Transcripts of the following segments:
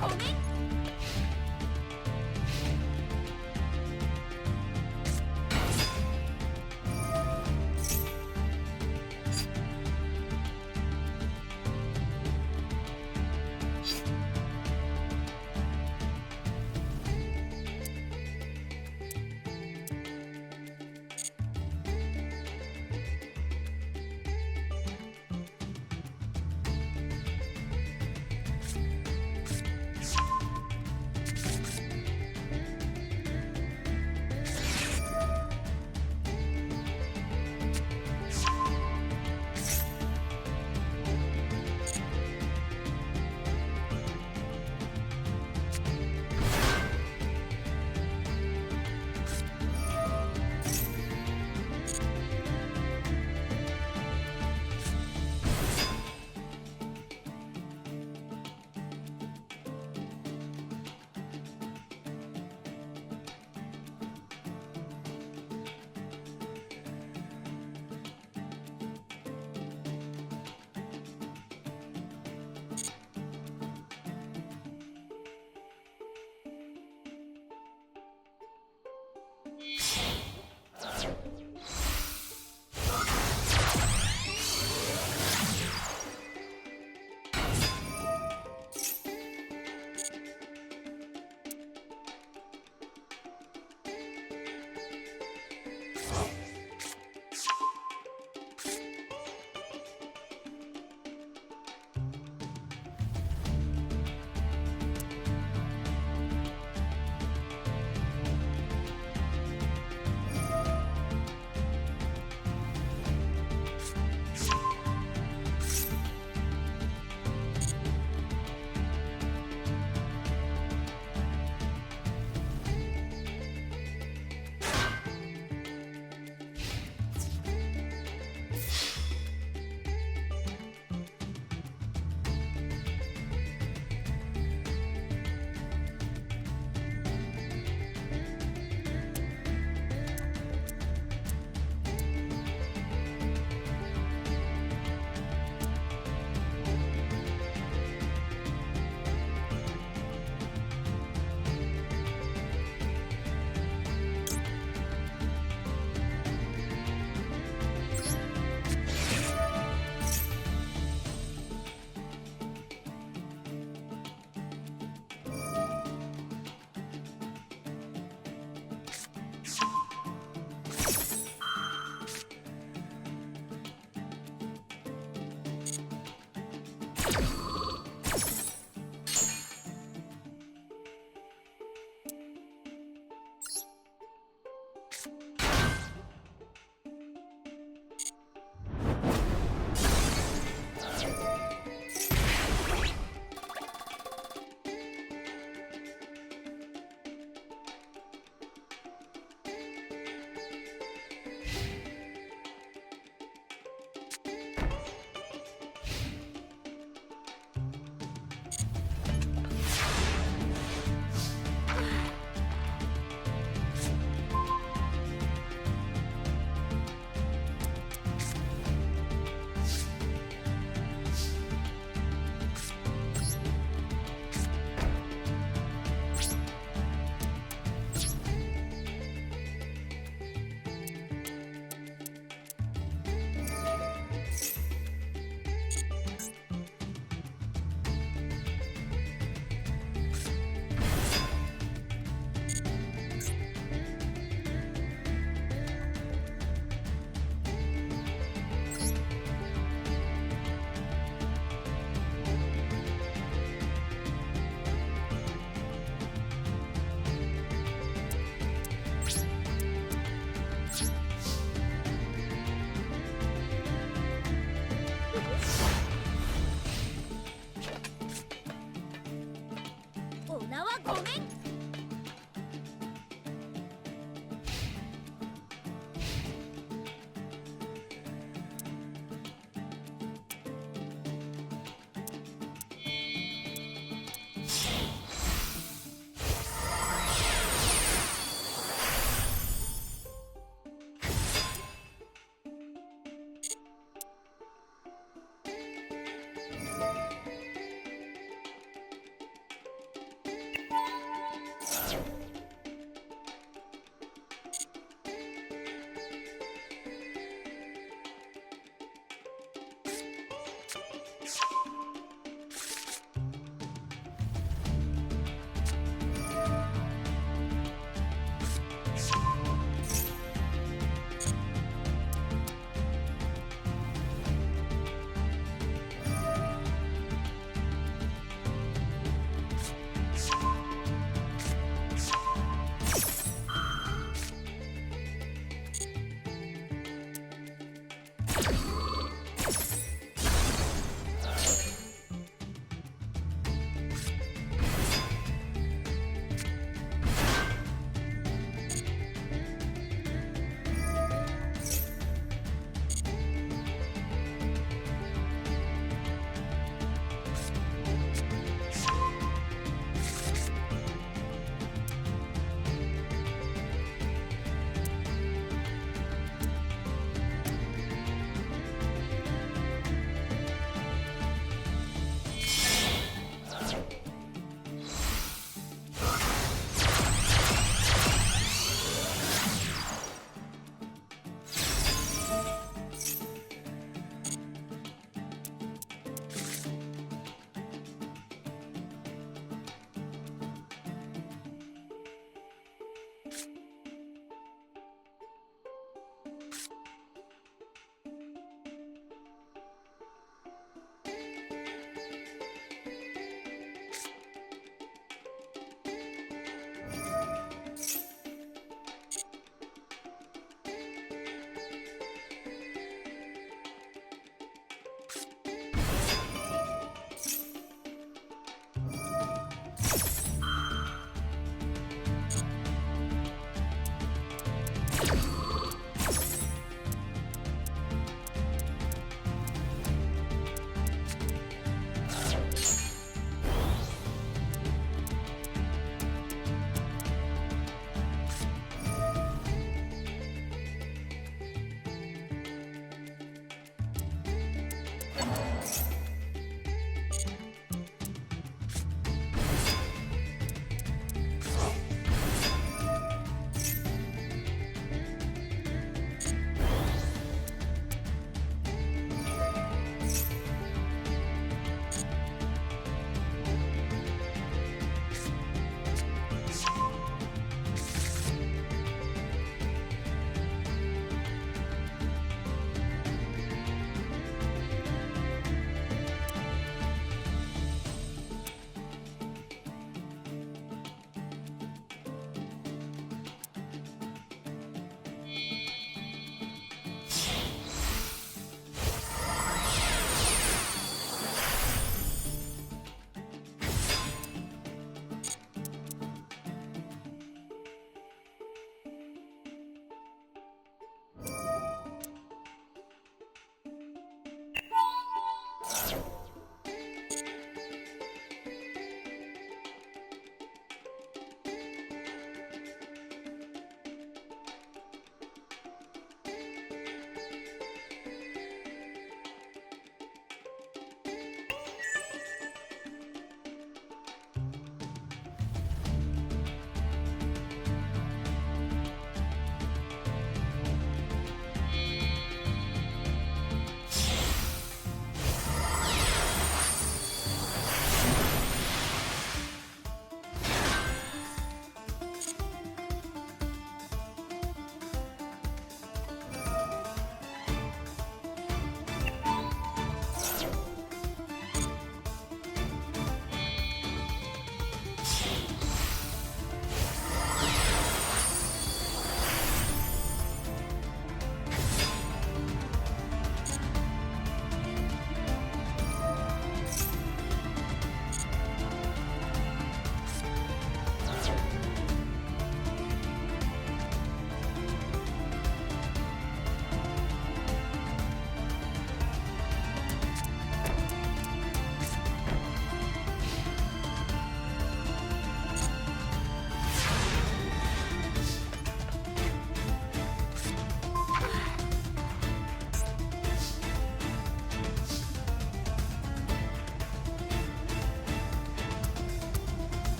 ごめん。おなはごめん。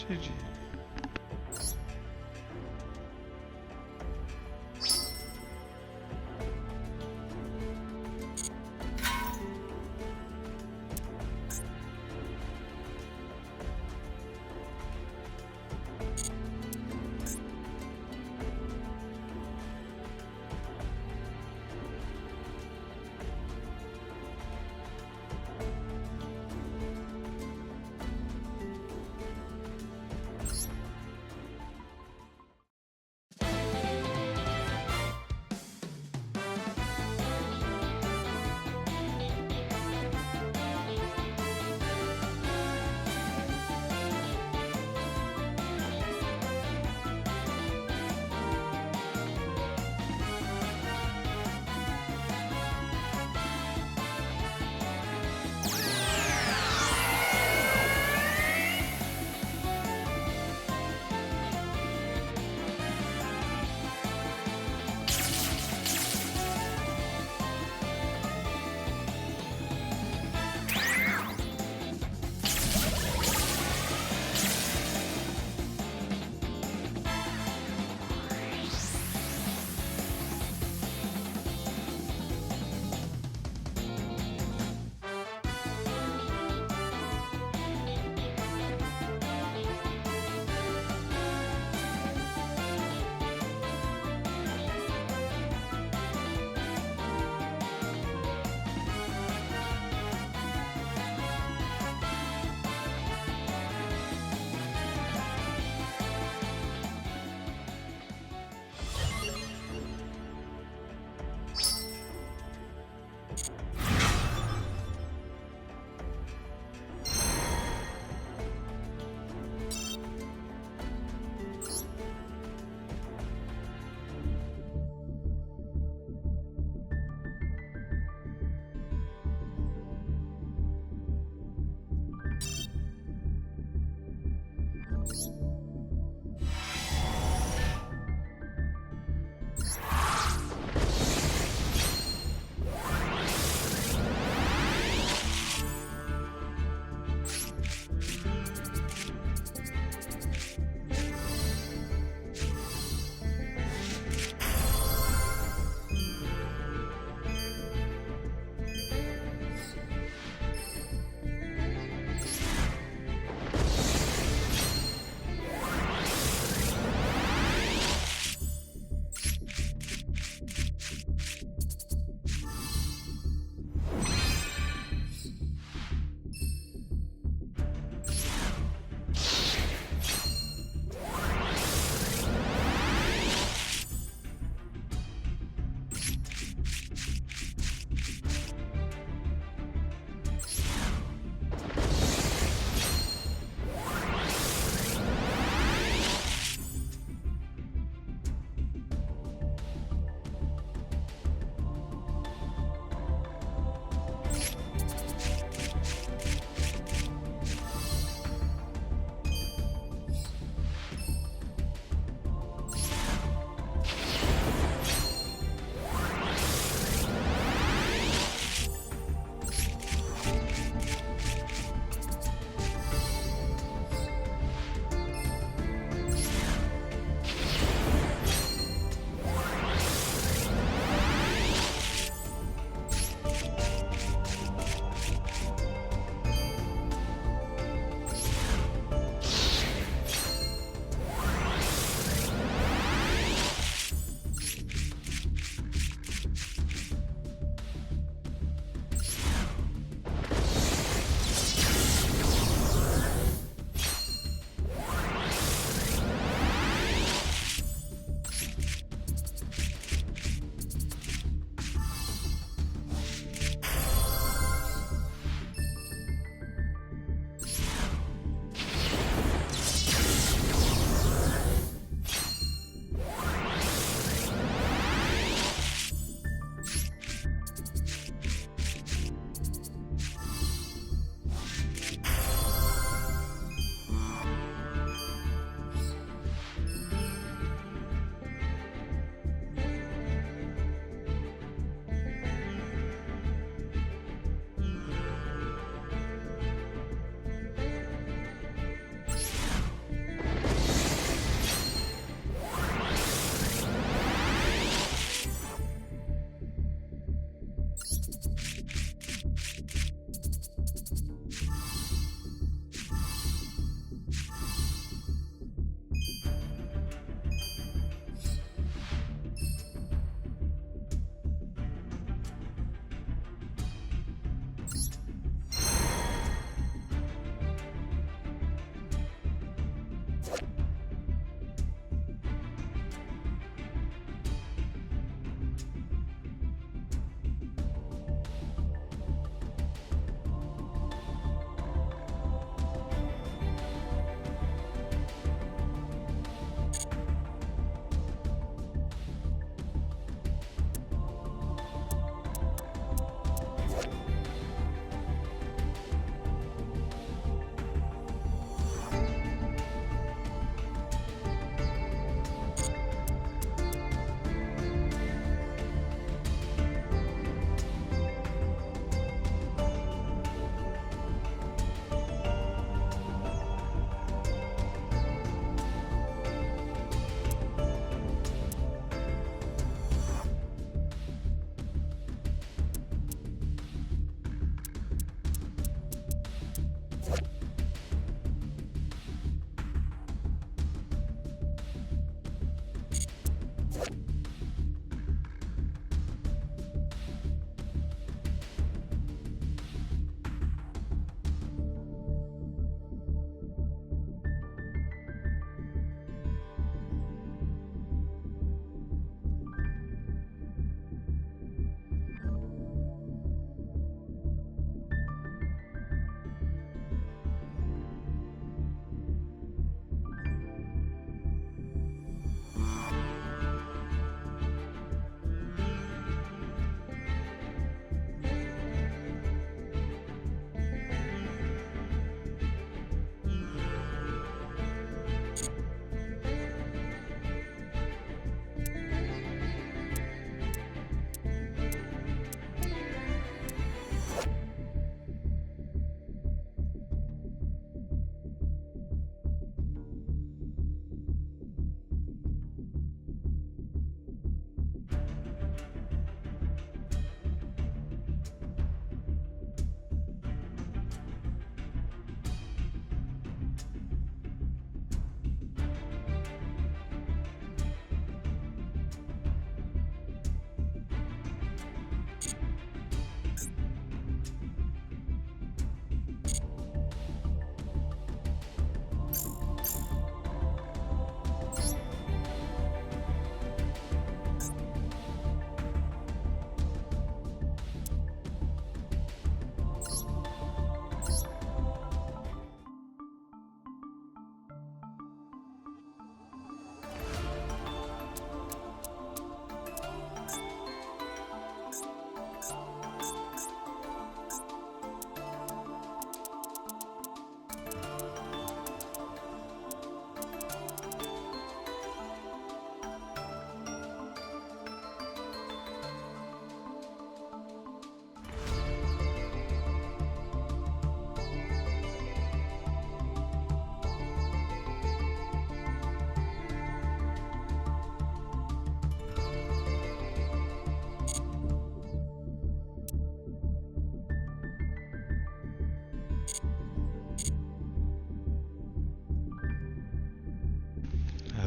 GG.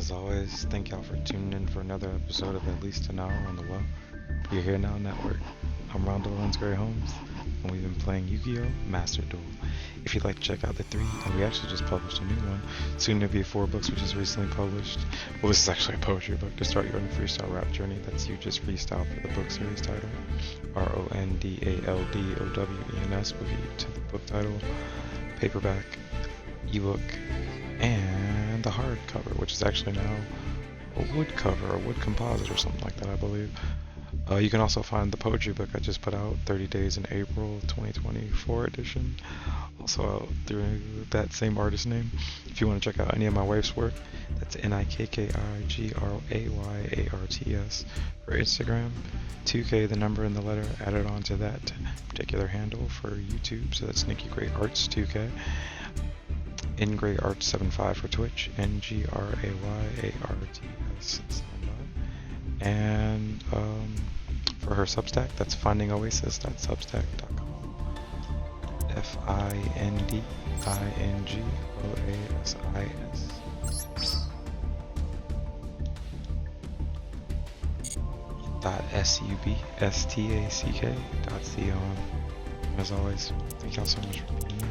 As always, thank y'all for tuning in for another episode of At Least an Hour on the Well. You're Here Now Network. I'm Rondo Lansbury Holmes, and we've been playing Yu-Gi-Oh! Master Duel. If you'd like to check out the 3, and we actually just published a new one, soon to be 4 books, which is recently published. Well, this is actually a poetry book to start your own freestyle rap journey. That's You Just Freestyle for the book series title. RONDALDOWENS will get you to the book title, paperback, ebook, and the hardcover, which is actually now a wood cover, a wood composite or something like that, I believe. You can also find the poetry book I just put out, 30 Days in April 2024 edition, also out through that same artist name. If you want to check out any of my wife's work, that's NIKKIGRAYARTS for Instagram, 2K the number and the letter added onto that particular handle for YouTube, so that's Nikki Gray Arts 2K. Ngray Arts 75 for Twitch, NGRAYARTS 75. And for her Substack, that's findingoasis.substack.com. FINDINGOASIS .SUBSTACK.com. As always, thank y'all so much for being here.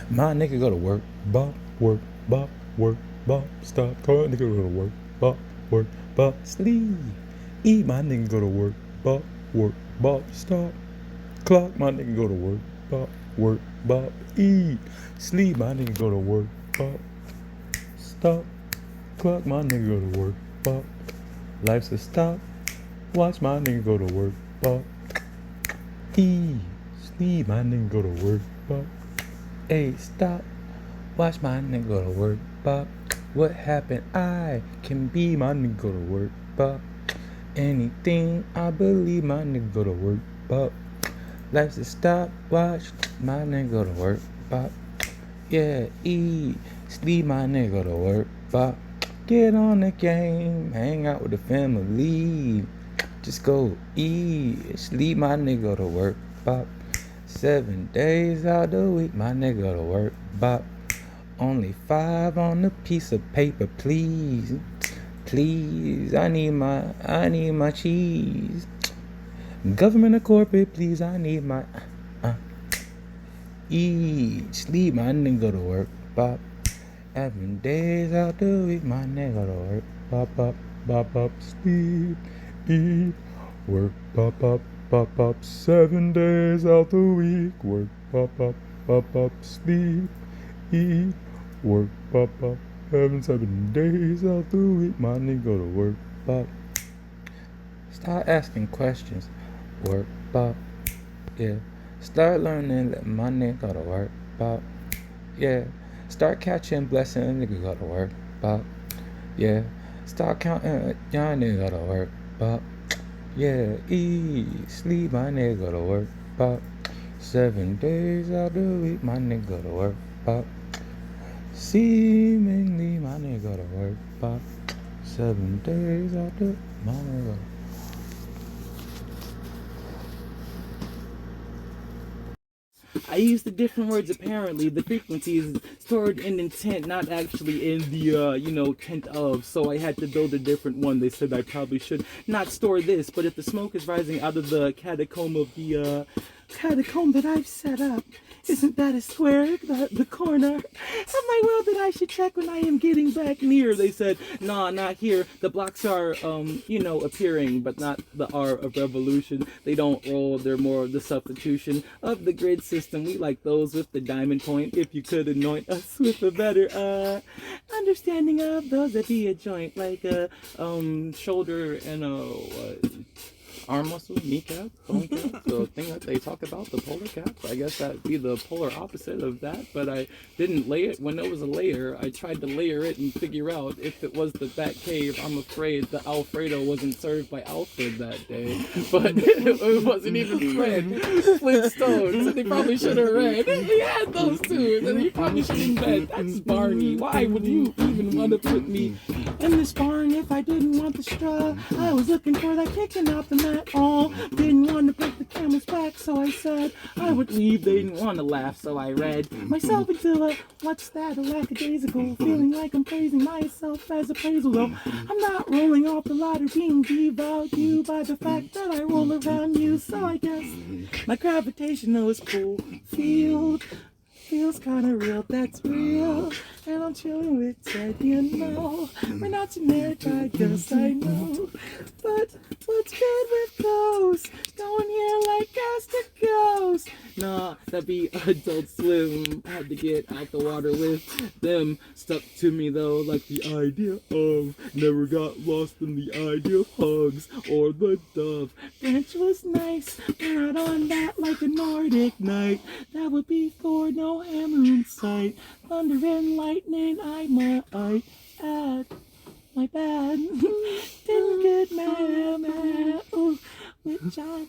My nigga go to work, bop, work, bop, stop. Call nigga go to work, bop, sleep. Eat, my nigga go to work, bop, stop. Clock, my nigga go to work, bop, eat. Sleep, my nigga go to work, bop, stop. Clock, my nigga go to work, bop. Life's a stop. Watch my nigga go to work, bop. Eat. Sleep, my nigga go to work, bop. Hey, stop. Watch my nigga go to work, bop. What happened? I can be my nigga go to work, bop. Anything I believe, my nigga go to work, bop. Life's a stop. Watch my nigga go to work, bop. Yeah, eat. Sleep, my nigga go to work, bop. Get on the game. Hang out with the family. Just go eat. Sleep, my nigga go to work, bop. 7 days out the week, my nigga go to work, bop. Only 5 on a piece of paper, please. Please, I need my cheese. Government or corporate, please, I need my eat. Sleep, my nigga go to work, bop. 7 days out the week, my nigga go to work, bop, sleep, eat, work, bop, 7 days out the week, work, bop, sleep, eat, work, bop, 7 days out the week, my nigga go to work, bop. Start asking questions, work, bop, yeah. Start learning, let my nigga go to work, bop, yeah. Start catching blessings, nigga go to work, bop, yeah. Start counting, y'all nigga go to work, bop. Yeah, eat, sleep, my nigga go to work, bop. 7 days out the week, my nigga go to work, bop. Seemingly, my nigga go to work, bop. 7 days out the my nigga. I use the different words apparently. The frequency is stored in intent, not actually in the, tent of. So I had to build a different one. They said I probably should not store this, but if the smoke is rising out of the catacomb of the, catacomb that I've set up, isn't that a square, the corner of my world that I should check when I am getting back near? They said, nah, not here. The blocks are, appearing, but not the R of revolution. They don't roll, they're more of the substitution of the grid system. We like those with the diamond point. If you could anoint us with a better, understanding of those that be a joint, like a, shoulder and a, arm muscle, kneecap, bone cap, the thing that they talk about, the polar cap. I guess that'd be the polar opposite of that, but I didn't lay it. When it was a layer, I tried to layer it and figure out if it was the Bat Cave. I'm afraid the Alfredo wasn't served by Alfred that day, but it wasn't even Fred Flintstones, so they probably should have read. He had those two, and he probably should have read. That's Barney. Why would you even want to put me in this barn if I didn't want the straw? I was looking for that kicking out the mat. All didn't want to break the camel's back, so I said I would leave. They didn't want to laugh, so I read myself into a what's that, a lackadaisical, feeling like I'm praising myself as appraisal. Though I'm not rolling off the ladder, being devalued by the fact that I roll around you. So I guess my gravitational pull field feels kinda real, that's real. And I'm chilling with Ted, we're not generic, I guess I know. But what's good with ghosts? Going here like gas to ghost. Nah, that'd be Adult Swim. Had to get out the water with them. Stuck to me though, like the idea of. Never got lost in the idea of hugs or the dove. Branch was nice, but not on that like a Nordic night. That would be for no hammer in sight. Thunder and lightning, I might add. My bad. Didn't get mad. Ooh, with John.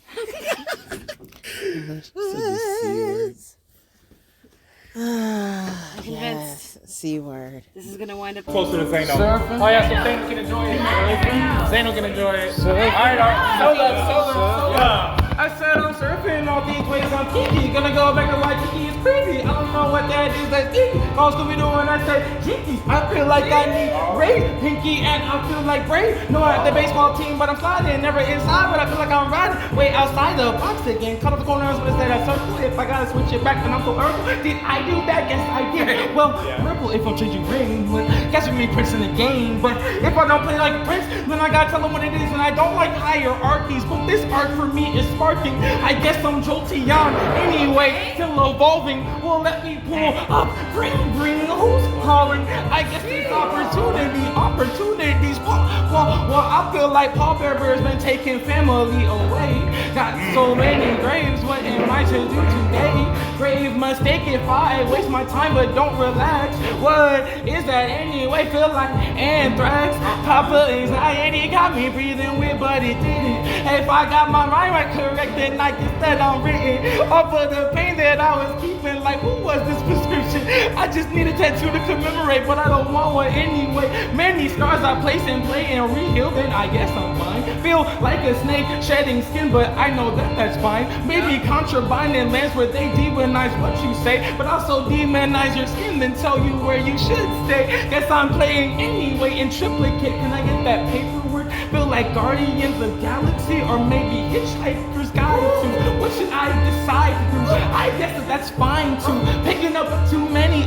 Yes, C word. This is gonna wind up Close to the Zano. Oh yeah, so Zano can enjoy it. Zano can enjoy it. Alright, I said I'm surfing all these ways on Kiki. Gonna go back to why Kiki is crazy. I don't know what that is, that's Kiki. call Scooby-Doo and I say, Jinkies, I feel like I need Ray, Pinky, and I feel like Bray. No, I'm at the baseball team, but I'm sliding, never inside, but I feel like I'm riding way outside the box again. Cut off the corners, but instead I circle. If I gotta switch it back, then I'm so early. Did I do that? Yes, I did. Well, Ripple if I'm changing ring, but guess we be Prince in the game. But if I don't play like Prince, then I gotta tell them what it is, and I don't like hierarchies, but this art for me is sparking. I guess I'm Jolteon anyway, still evolving. Well, let me pull up, bring, who's calling? I guess this opportunities. Well, I feel like Paul Bearer's been taking family away. Got so many graves, what am I to do today? Grave mistake if I waste my time but don't relax. What is that anyway? Feel like anthrax. Papa anxiety got me breathing weird, but it didn't. If I got my mind right correct, then I guess that I'm written off of the pain that I was keeping. Like, who was this prescription? I just need a tattoo to commemorate, but I don't want one anyway. Many scars I place and play and reheal, then I guess I'm fine. Feel like a snake shedding skin, but I know that that's fine. Maybe contraband in lands where they demonize what you say, but also demonize your skin, then tell you where you should stay. Guess I'm playing anyway in triplicate. Can I get that paperwork? Feel like Guardians of Galaxy or maybe Hitchhiker's Guide to. What should I decide to do? I guess that's fine too. Picking up too many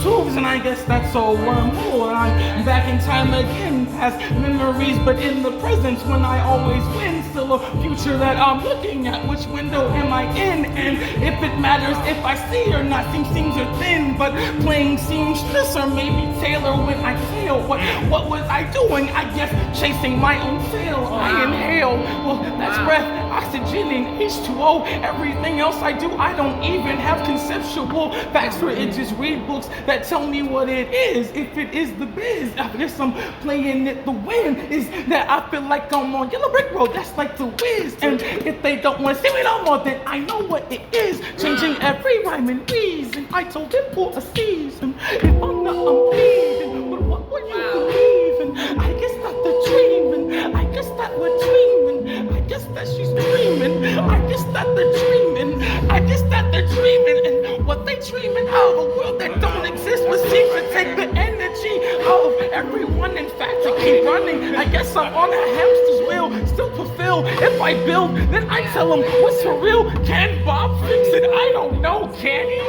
tubes, and I guess that's a wormhole. I'm back in time again, past memories, but in the present when I always win. Still a future that I'm looking at. Which window am I in? And if it matters if I see or not, seams are thin, but playing seamstress or maybe tailor when I fail. What was I doing? I guess chasing my own tail. I inhale, well, that's breath, oxygen and H2O. Everything else I do, I don't even have conceptual facts for it. Just read books that tell me what it is. If it is the biz, I guess I'm playing it. The win is that I feel like I'm on Yellow Brick Road. That's like the whiz. And if they don't want to see me no more, then I know what it is. Changing every rhyme and reason. I told him for a season. If I'm not, I'm bleeding. But what would you believe in? I guess that the dreaming. I guess that we're dreaming. I guess that she's dreaming. I guess that they're dreaming. I guess that they're dreaming. And what they dreaming of, a world that don't exist was secret. Take the energy of everyone. In fact, to keep running. I guess I'm on a hamster's wheel, still fulfilled. If I build, then I tell them what's for real. Can Bob fix it? I don't know, can he?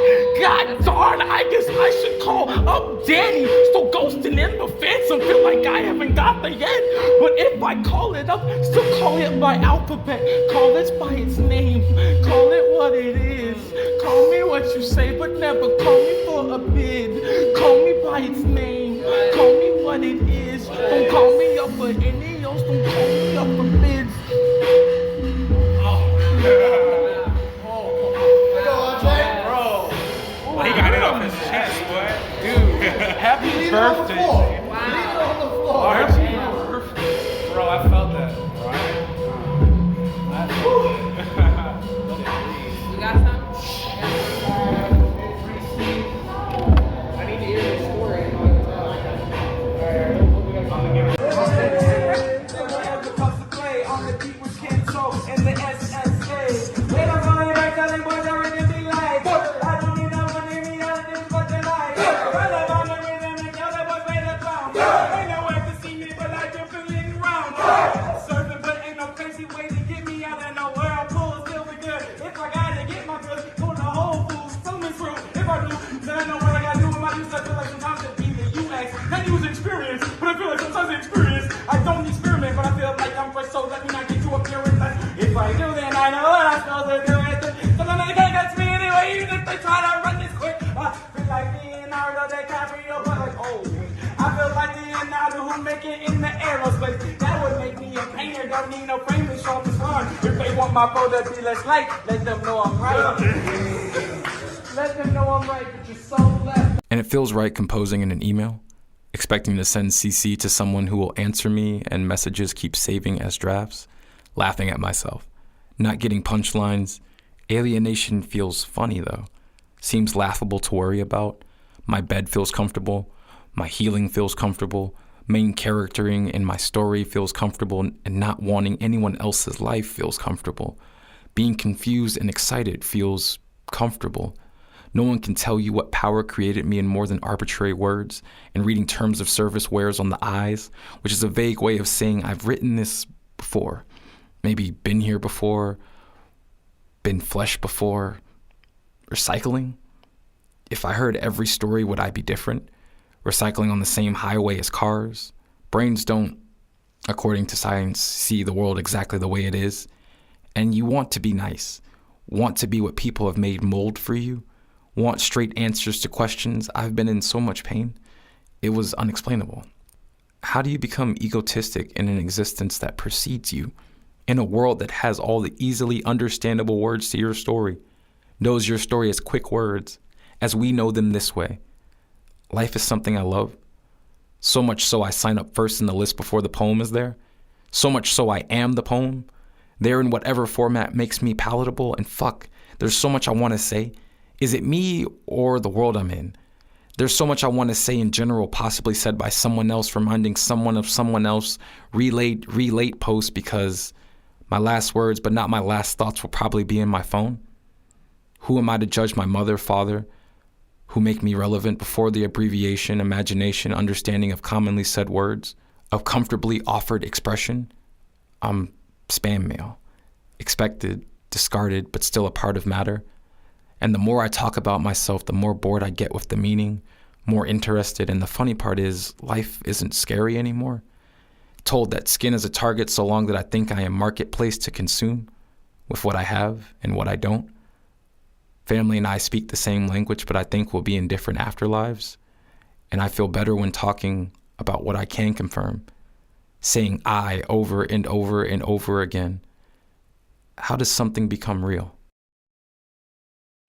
God darn, I guess I should call up Danny. Still ghosting in the phantom, feel like I haven't got there yet. But if I call it up, still call it by alphabet. Call it by its name, call it what it is. Call me what you say, but never call me for a bid. Call me by its name, call me what it is. Don't call me up for any else, don't call me up for bids. He got it off his chest, boy. Dude, happy birthday. Wow. Happy birthday. Bro, I felt that. You got some? I need to hear this story. My photo be less light, let them know I'm right. Let them know I'm right, but you're so left. And it feels right composing in an email, expecting to send CC to someone who will answer me and messages keep saving as drafts, laughing at myself, not getting punchlines. Alienation feels funny though, seems laughable to worry about. My bed feels comfortable, my healing feels comfortable, main charactering in my story feels comfortable, and not wanting anyone else's life feels comfortable. Being confused and excited feels comfortable. No one can tell you what power created me in more than arbitrary words and reading terms of service wears on the eyes, which is a vague way of saying I've written this before, maybe been here before, been flesh before, recycling. If I heard every story, would I be different? Recycling on the same highway as cars? Brains don't, according to science, see the world exactly the way it is. And you want to be nice, want to be what people have made mold for you, want straight answers to questions. I've been in so much pain. It was unexplainable. How do you become egotistic in an existence that precedes you, in a world that has all the easily understandable words to your story, knows your story as quick words, as we know them this way? Life is something I love. So much so I sign up first in the list before the poem is there. So much so I am the poem, there in whatever format makes me palatable. And fuck, there's so much I want to say. Is it me or the world I'm in? There's so much I want to say in general, possibly said by someone else, reminding someone of someone else, relate post, because my last words, but not my last thoughts, will probably be in my phone. Who am I to judge my mother, father, who make me relevant before the abbreviation, imagination, understanding of commonly said words, of comfortably offered expression? I'm spam mail, expected, discarded, but still a part of matter. And the more I talk about myself, the more bored I get with the meaning, more interested. And the funny part is, life isn't scary anymore. Told that skin is a target so long that I think I am marketplace to consume with what I have and what I don't. Family and I speak the same language, but I think we'll be in different afterlives. And I feel better when talking about what I can confirm, saying I over and over and over again. How does something become real?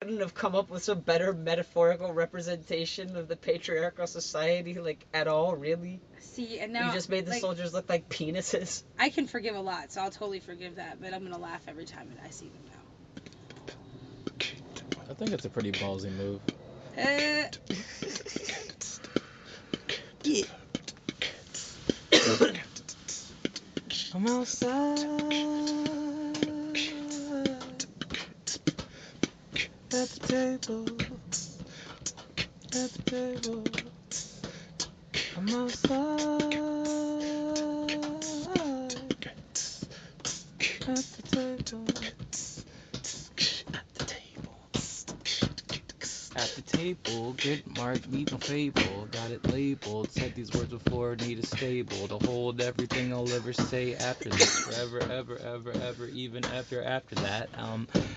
Couldn't have come up with some better metaphorical representation of the patriarchal society, like, at all, really? See, and now You just made the soldiers look like penises. I can forgive a lot, so I'll totally forgive that, but I'm gonna laugh every time I see them now. I think it's a pretty ballsy move. I'm outside at the table, at the table. I'm outside at the table. At the table, get marked, need no fable. Got it labeled, said these words before, need a stable to hold everything I'll ever say after this. Forever, ever, even after that.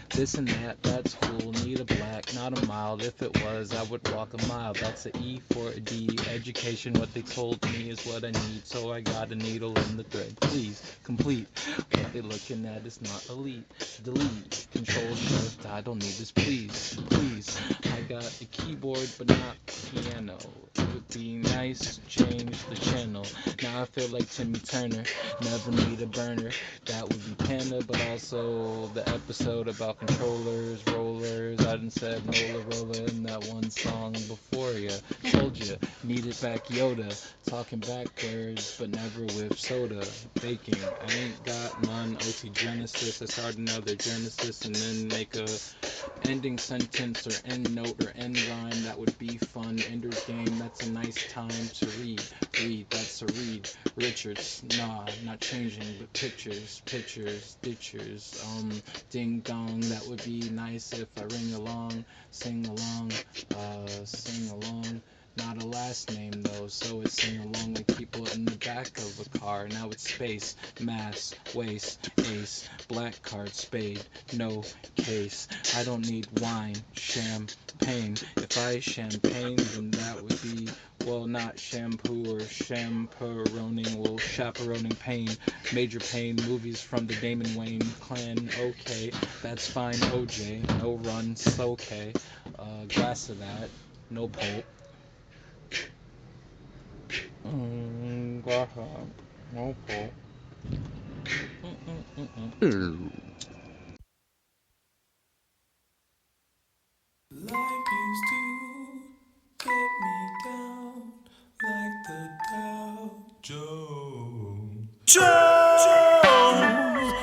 This and that, that's cool, need a black, not a mild. If it was, I would walk a mile. That's a E for a D. Education, what they told me is what I need. So I got a needle in the thread. Please, complete. What they looking at is not elite. Delete, control, shift, I don't need this, please. I got a keyboard, but not piano. It would be nice to change the channel. Now I feel like Timmy Turner, never need a burner. That would be Panda, but also the episode about controllers, rollers. I done said rolla in that one song before ya. Told ya, needed back Yoda. Talking backwards, but never with soda. Baking, I ain't got none. OT Genesis, I start another Genesis and then make a ending sentence or end note or end rhyme. That would be fun. Ender's Game, that's a nice time to read, that's a read. Richards, nah, not changing, but pictures, ditchers, ding dong, that would be nice if I ring along, sing along. Not a last name though, so it's sing along like people in the back of a car. Now it's space, mass, waste, ace, black card, spade, no case. I don't need wine, champagne. If I champagne, then that would be, well, not shampoo or chaperoning, well, chaperoning pain. Major pain, movies from the Damon Wayne clan, okay, that's fine. OJ, no runs, okay. Glass of that, no pulp. No pulp. Life used to get me down like the Dow Jones.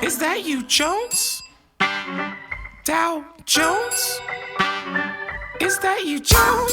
Is that you, Jones? Dow Jones? Is that you, Joe?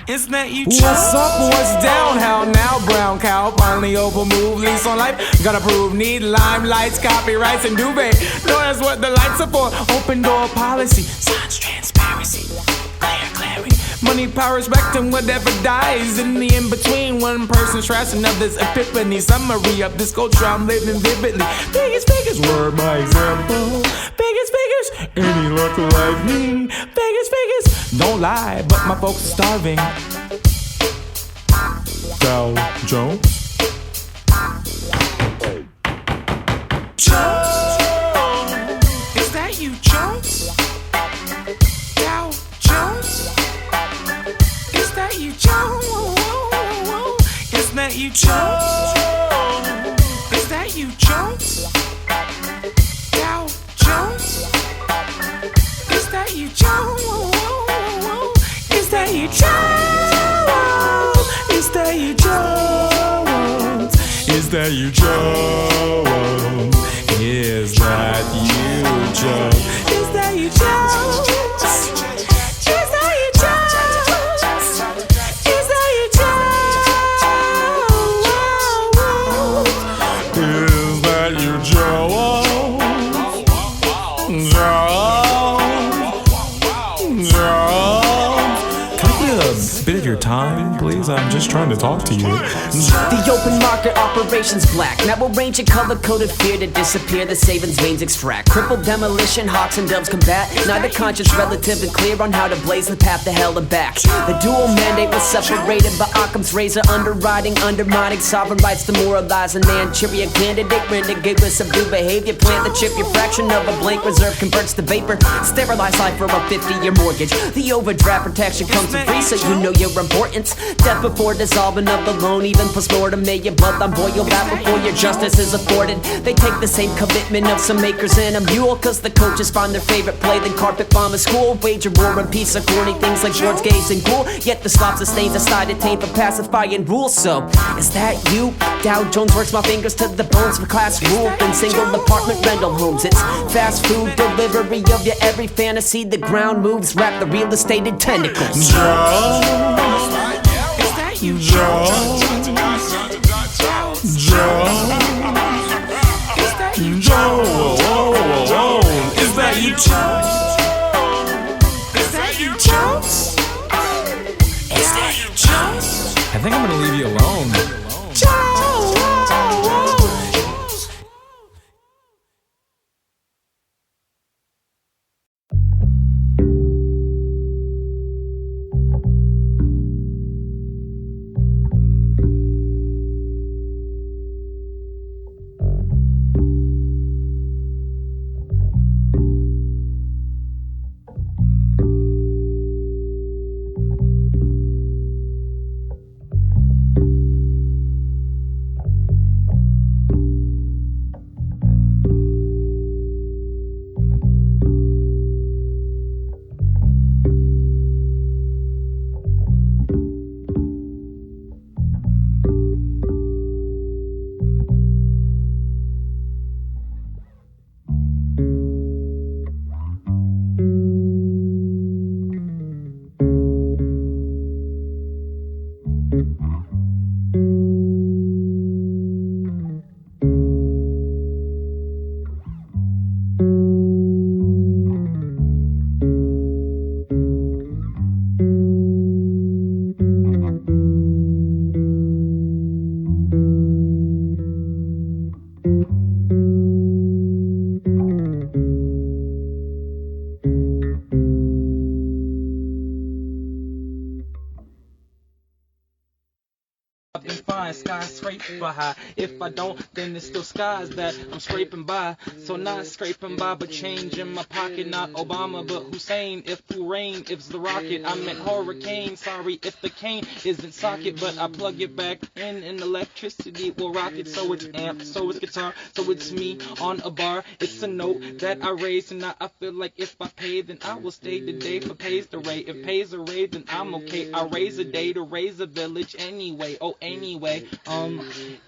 Is that you, Joe? What's up, what's down? How now, brown cow? Finally over move, lease on life. Gotta prove, need limelights, copyrights, and duvet. No, that's what the lights are for. Open door policy, signs transparency, clear clarity. Money, power, respect, and whatever dies. In the in-between, one person's trash, another's epiphany. Summary of this culture I'm living vividly. Biggest figures were my example. Biggest figures, any look like me. Biggest figures, don't lie, but my folks are starving. Dow Jones. Joe, is that you, Jones? Dow Jones? Is that you, Joe? Is that you, Joe? Is that you, Jones? Dow Jones? Is that you, Joe? Is that you, Joe? Is that you, Jones? Is that you, Jones? Is that you, Jones? Is that you, Jones? Is that you, Jones? Is that you, Jones? Is that you, Jones? Jones? Can I get a bit of your time, please? I'm just trying to talk to you. The open market operation's black. Now arrange a color-coded fear to disappear. The savings veins extract. Crippled demolition, hawks and doves combat. Neither conscious relative and clear on how to blaze the path to hell and back. The dual mandate was separated by Occam's razor. Underwriting, undermining sovereign rights, demoralizing Manchuria candidate. Renegade with subdued behavior. Plant the chip, your fraction of a blank reserve converts to vapor. Sterilize life for a 50-year mortgage. The overdraft protection comes to free, so you know your importance. Death before dissolving of the loan, even post-mortem. May your bloodline boil back before your justice is afforded. They take the same commitment of some makers and a mule, cause the coaches find their favorite play, then carpet bomb a school. Wager war and peace of corny things like George Gaze and Ghoul. Yet the slop sustains a side attained for pacifying rules. So, is that you? Dow Jones works my fingers to the bones for class rule. Then single apartment rental homes. It's fast food delivery of your every fantasy. The ground moves, wrap the real estate in tentacles. Is that you, Joe? Joe, is that you, Joe? Is that you, Jones? Is that you, Jones? I think I'm gonna leave you alone. Skyscraper high. If I don't, then it's still skies that I'm scraping by. So not scraping by, but change in my pocket. Not Obama, but Hussein. If who rain, if's the rocket. I meant hurricane. Sorry if the cane isn't socket, but I plug it back in and electricity will rock it. So it's amp, so it's guitar, so it's me on a bar. It's a note that I raise, and I feel like if I pay, then I will stay today for pays the rate. If pays a rate, then I'm okay. I raise a day to raise a village anyway. Oh, anyway.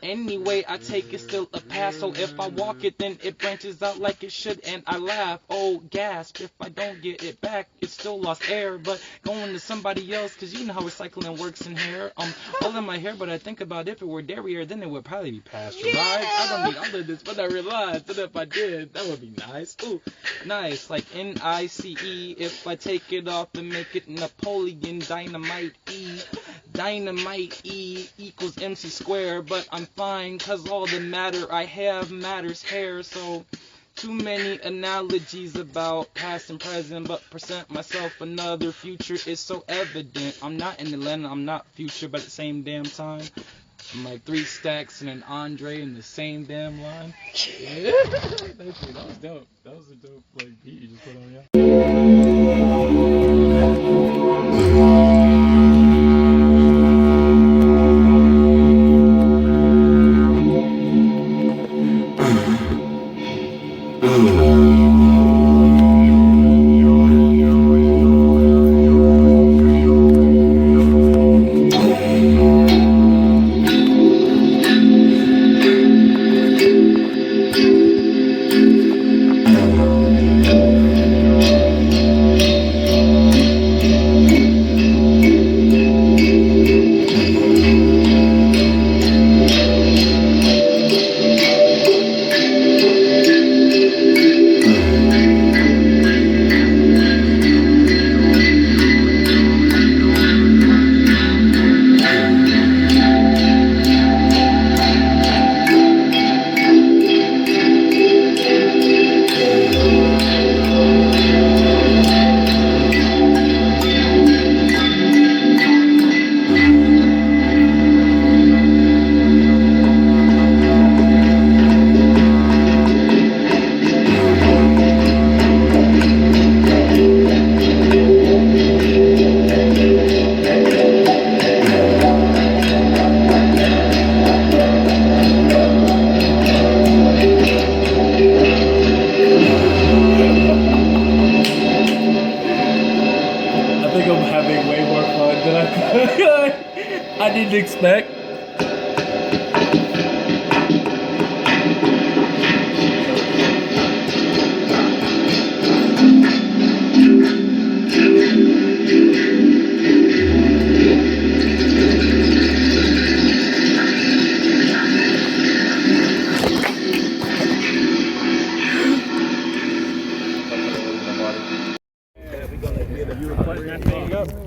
Anyway, I take it still a pass. So if I walk it, then it branches out like it should, and I laugh. Oh, gasp! If I don't get it back, it's still lost air. But going to somebody else, 'cause you know how recycling works in hair. All in my hair, but I think about if it were dairy, then it would probably be pasteurized. I don't need all of this, but I realized that if I did, that would be nice. Ooh, nice, like N-I-C-E. If I take it off and make it Napoleon Dynamite E. Dynamite E equals MC square, but I'm fine, 'cause all the matter I have matters hair, so too many analogies about past and present, but present myself another future is so evident. I'm not in Atlanta, I'm not future, but at the same damn time, I'm like 3 stacks and an Andre in the same damn line. Yeah. That was dope. That was a dope like beat you just put on, I didn't expect.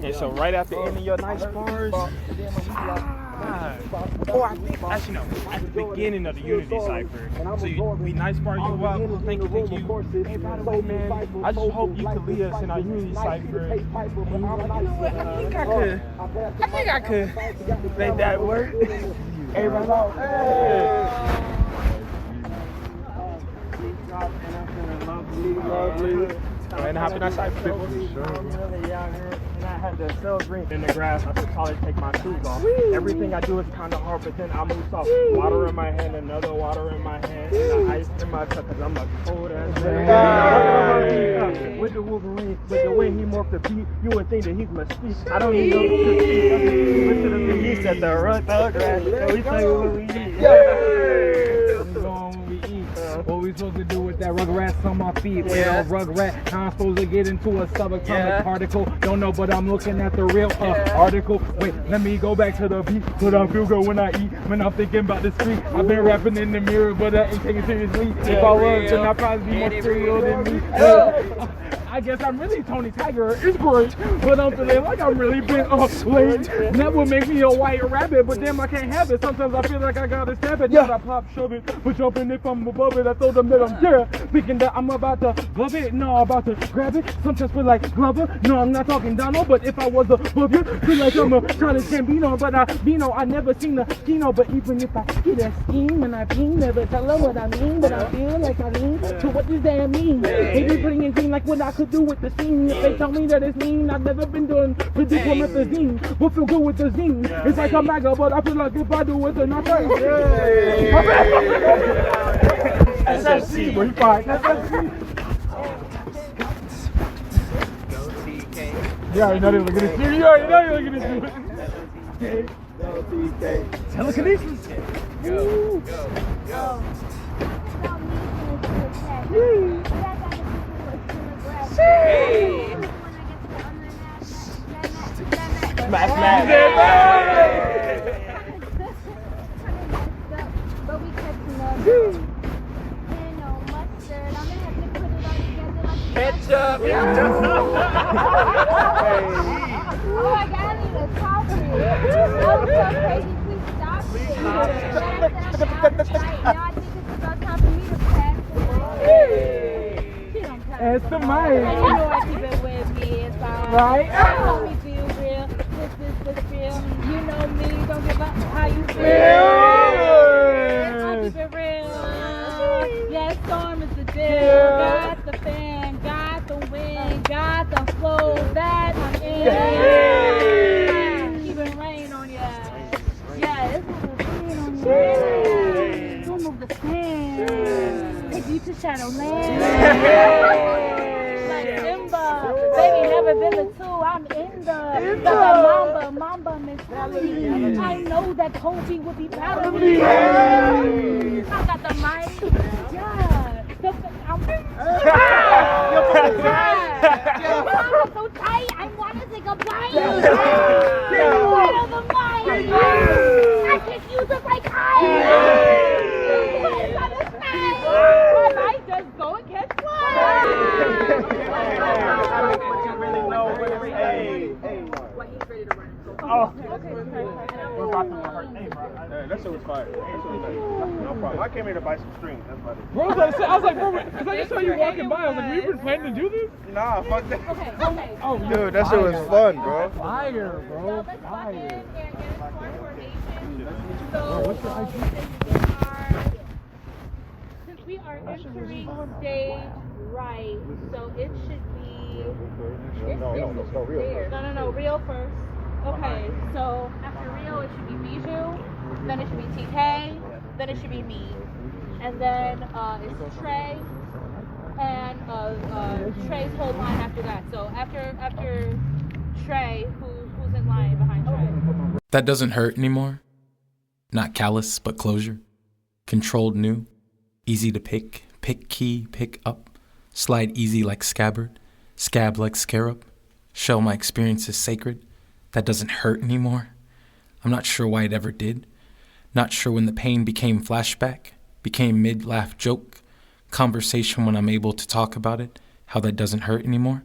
And so right after ending your nice bars, or I think, actually no, at the beginning of the Unity Cypher, so we nice bar you up, thank you. Hey, by the way, man, I just hope you could lead us in our Unity Cypher. And you know what, I think I could make that work. Everybody know. Lovely. And happy night, Cypher people. And I had the cell green in the grass. I should probably take my shoes off. Everything I do is kind of hard, but then I move soft. Water in my hand, another water in my hand, and the ice in my cup, cause I'm a cold ass man. With the Wolverine, with the way he morphed the beat, you would think that he's Mystique. I don't even know who to see. Listen to me, he said the rut the grass. So we tell you what we eat. What we supposed to do with that rugrat on my feet? Wait, on rugrat, how I'm supposed to get into a subatomic particle? Don't know, but I'm looking at the real article. Wait, let me go back to the beat. But I feel good when I eat, when I'm thinking about the street. I've been rapping in the mirror, but I ain't taking seriously. If I was, then I'd probably be more serial than me. I guess I'm really Tony Tiger. It's great, but I'm feeling like I'm really been late. That would make me a white rabbit, but damn, I can't have it. Sometimes I feel like I gotta stab it. Yeah, I pop, shove it, but jumping if I'm above it, I throw them that I'm there. Thinking that I'm about to glove it, no, I'm about to grab it. Sometimes feel like Glover. No, I'm not talking Donald, but if I was above you, feel like I'm a Childish Gambino, but I never seen the Kino. But even if I see that scheme and I ping, never tell them what I mean, but I feel like I mean. So what does that mean? Maybe putting in thing like what I could do with the scene. If they tell me that it's mean, I've never been doing promethazine. We'll feel good with the zine. It's like I'm back up, but I feel like if I do it, then I'm right. SFC, we're fine. You already know they're looking at you. You already know you're looking at you. Telekinesis. Go. Smash. But we catching up. And no mustard. I'm gonna have to put it all together like Ketchup. Oh, I gotta need a coffee. That was so crazy. Please stop it. Now I think it's about time for me to pass it. It's the mic. And you know I keep it with me. It's all Right? Let me feel real. This real. You know me. Don't give up how you feel. I keep it real. Yeah, storm is the deal. Got the fan, got the wind, got the flow that I'm in. Keeping rain on ya. Yeah, it's gonna rain on ya. Don't move the sand. Take you to Shadowland. Like Simba, baby, never been the two. I'm in the Mamba mentality. I know that Kobe would be proud of me. I got the mic. Yeah. I'm so tight. I want to take a bite. Right on the mic. I can use it like ice. Right on the side. I might just go and catch flies. Oh, we're about to hurt. Hey, bro. That shit was fire. No problem. I came here to buy some strings. That's about it. Bro, I was like, bro, because I just saw you walking by. I was like, have you been planning to do this? Nah, fuck that. Okay. Oh, dude, that shit was fun, bro. Fire, bro. So let's walk in Fire. and get a score formation. So, Bro, what's your ID? since we are entering stage right, so it should be. No, Rio first. Okay, so after Rio, it should be Bijou, then it should be TK, then it should be me, and then it's Trey, and Trey's whole line after that. So after Trey, who's in line behind Trey? That doesn't hurt anymore. Not callous, but closure. Controlled new. Easy to pick. Pick key, pick up. Slide easy like scabbard. Scab like scarab. Shell my experiences sacred. That doesn't hurt anymore. I'm not sure why it ever did. Not sure when the pain became flashback. Became mid-laugh joke. Conversation when I'm able to talk about it. How that doesn't hurt anymore.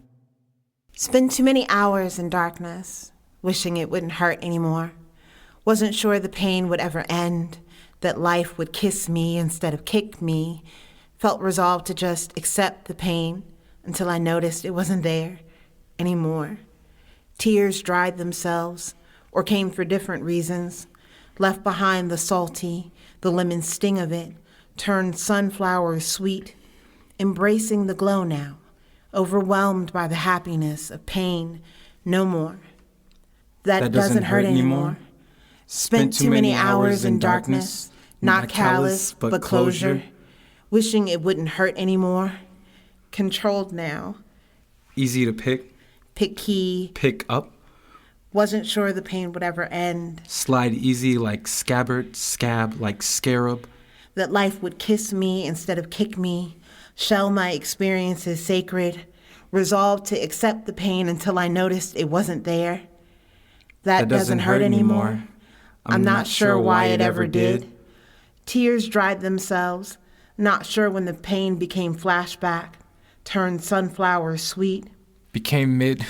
Spent too many hours in darkness, wishing it wouldn't hurt anymore. Wasn't sure the pain would ever end, that life would kiss me instead of kick me. Felt resolved to just accept the pain until I noticed it wasn't there anymore. Tears dried themselves or came for different reasons, left behind the salty, the lemon sting of it, turned sunflowers sweet, embracing the glow now, overwhelmed by the happiness of pain, no more. That doesn't hurt anymore. Spent too many hours in darkness, not callous, but closure, wishing it wouldn't hurt anymore. Controlled now. Easy to pick. Pick key. Pick up. Wasn't sure the pain would ever end. Slide easy like scabbard, scab like scarab. That life would kiss me instead of kick me. Shell my experiences sacred. Resolved to accept the pain until I noticed it wasn't there. That doesn't hurt anymore. I'm not sure why it ever did. Tears dried themselves. Not sure when the pain became flashback. Turned sunflowers sweet. Became mid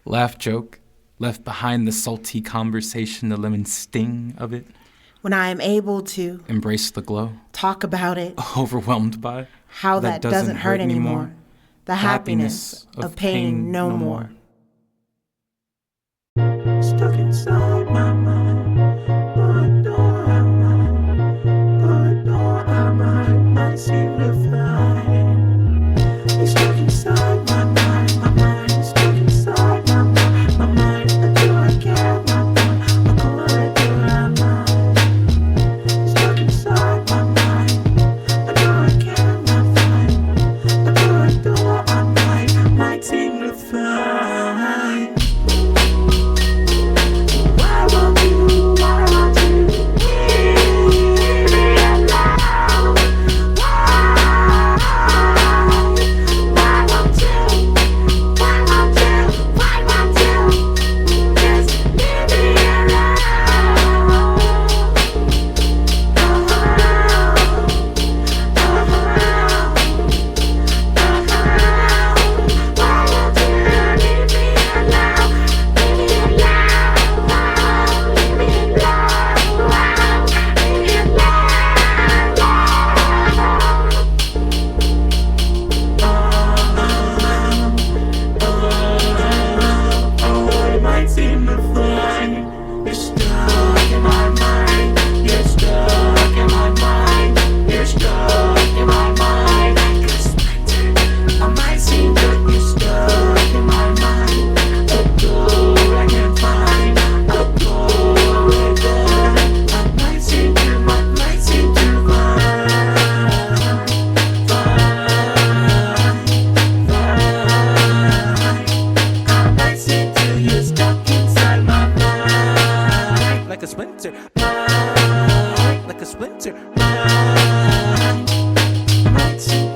laugh joke, left behind the salty conversation, the lemon sting of it. When I am able to embrace the glow, talk about it, overwhelmed by how that doesn't hurt anymore. The happiness of pain no more. Stuck inside my mind, but I might seem to find. It's stuck inside my mind, my mind is stuck inside my mind, until I get my mind, I'll call it my mind. It's stuck inside my mind, until I get my mind, until I might seem to find. splinter. Mine, like a splinter. Mine. I might seem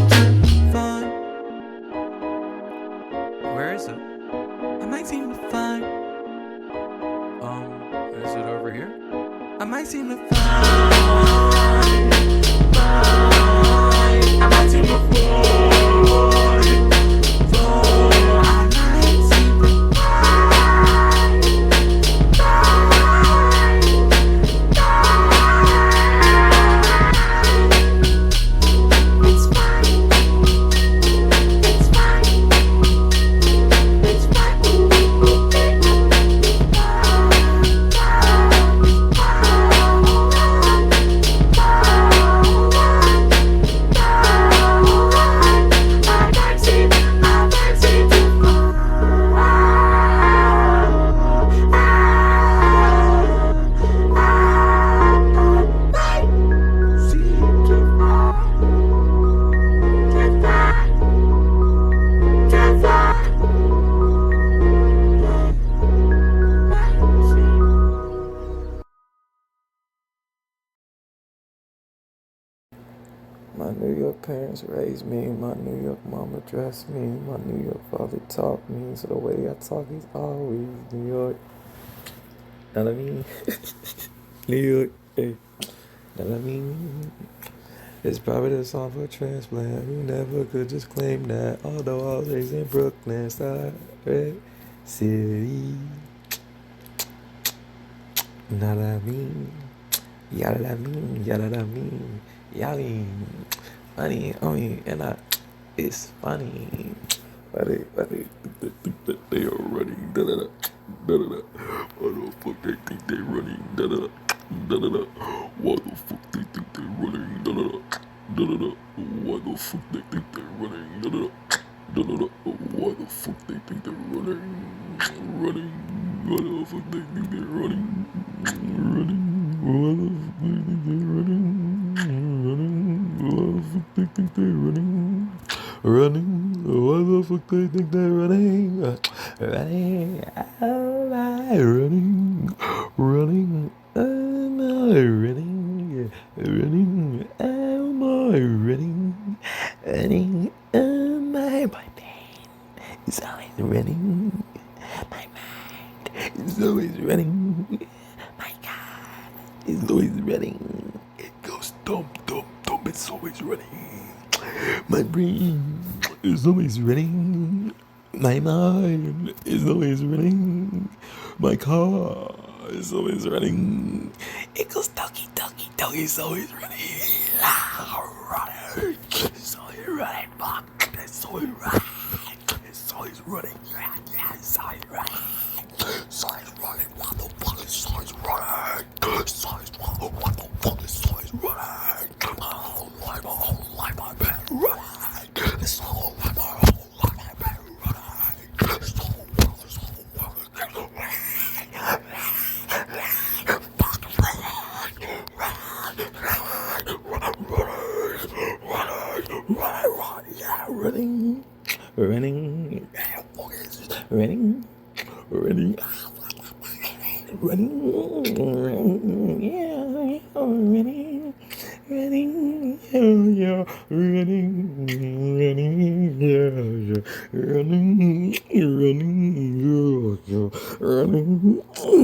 to find. Where is it? I might seem to find. Is it over here? I might seem to find. I might seem to find. My New York parents raised me, my New York mama dressed me, my New York father taught me, so the way I talk is always New York. Know what I mean? New York, hey. Know what I mean? It's probably the song for transplant, who never could just claim that, although I was raised in Brooklyn, side, red city. Know what I mean? Y'all what I mean, y'all what I mean, y'all mean, funny, and it's funny, but they think that they are running, da-da-da, why the fuck they think they running, da-da-da, da-da-da, why the fuck they think they running, da-da-da, da-da-da, why the fuck they think they running, da-da-da, da-da-da, why the fuck they think they're running, why the fuck they think they're running, why the fuck they think they're running, why the fuck they think they're running, am I running, am I running, am I running, am I, my pain is always running, my mind is always running, my God is always running, it goes dump, it's always running, my brain is always running, my mind is always running, my car is always running, it goes doggy, it's always running, it's always running, fuck, it's always running, it's always running, it's always running, it's always running, what the fuck is always running, it's always running, what the fuck is always running, my whole life I've been running, it's whole life I've been running, it's whole running, running,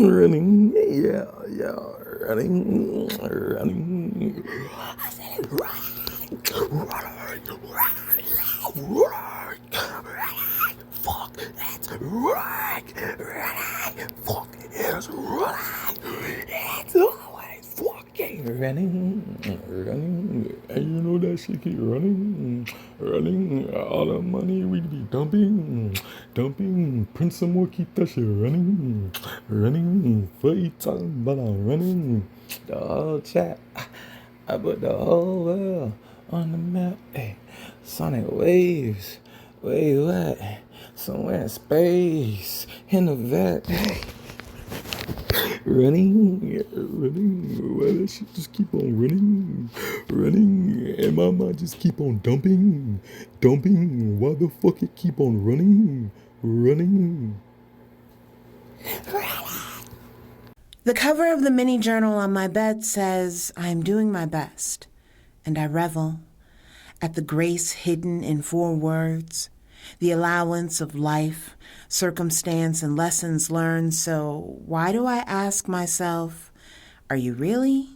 running, yeah, running, yeah, running. I said it running. Fuck, that's running. Fuck, it's running. It's always fucking running. And you know that shit keep running. All the money we be dumping. Print some more, keep that shit running. Fuck you talking about I'm running. The whole chat, I put the whole world on the map. Hey, sonic waves, where you at? Somewhere in space, in the vet. Hey. Running, why that shit just keep on running, and my mind just keep on dumping, why the fuck it keep on running. The cover of the mini journal on my bed says, I am doing my best, and I revel at the grace hidden in 4 words, the allowance of life, circumstance, and lessons learned. So why do I ask myself, are you really?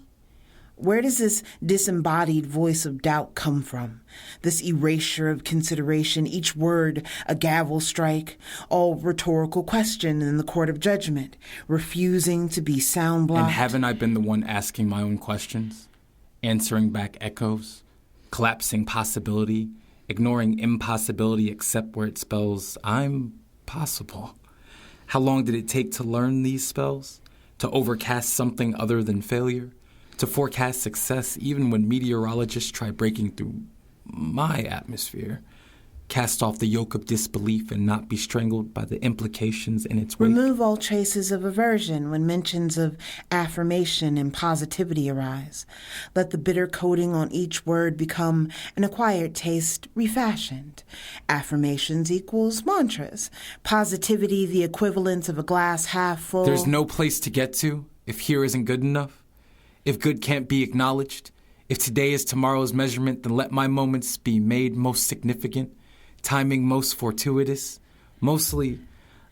Where does this disembodied voice of doubt come from? This erasure of consideration, each word a gavel strike, all rhetorical question in the court of judgment, refusing to be sound blocked. And haven't I been the one asking my own questions, answering back echoes, collapsing possibility, ignoring impossibility except where it spells I'm possible? How long did it take to learn these spells? To overcast something other than failure? To forecast success even when meteorologists try breaking through my atmosphere? Cast off the yoke of disbelief and not be strangled by the implications in its wake? Remove all traces of aversion when mentions of affirmation and positivity arise. Let the bitter coating on each word become an acquired taste refashioned. Affirmations equals mantras. Positivity the equivalent of a glass half full. There's no place to get to if here isn't good enough. If good can't be acknowledged, if today is tomorrow's measurement, then let my moments be made most significant, timing most fortuitous. Mostly,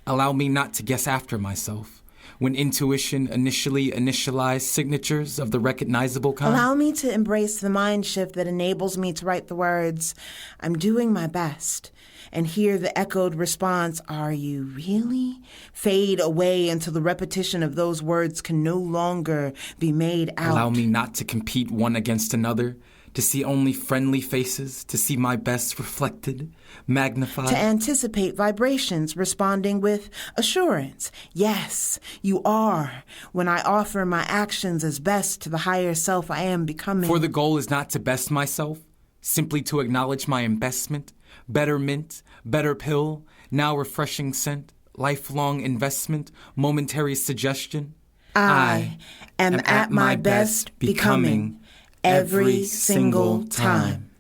allow me not to guess after myself. When intuition initially initialized signatures of the recognizable kind. Allow me to embrace the mind shift that enables me to write the words, I'm doing my best, and hear the echoed response, are you really? Fade away until the repetition of those words can no longer be made out. Allow me not to compete one against another, to see only friendly faces, to see my best reflected, magnified. To anticipate vibrations responding with assurance. Yes, you are, when I offer my actions as best to the higher self I am becoming. For the goal is not to best myself, simply to acknowledge my investment, better mint, better pill, now refreshing scent, lifelong investment, momentary suggestion. I am at my best becoming every single time.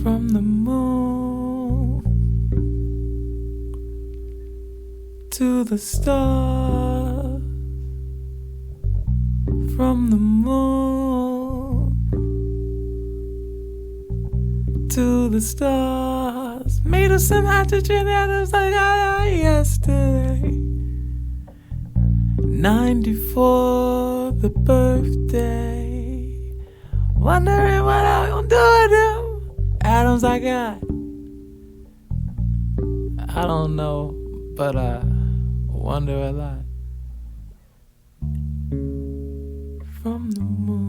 From the moon to the stars, from the moon to the stars, made of some hydrogen atoms like I yesterday. 94, the birthday. Wondering what I'm gonna do with them atoms I got. I don't know, but I wonder a lot. From the moon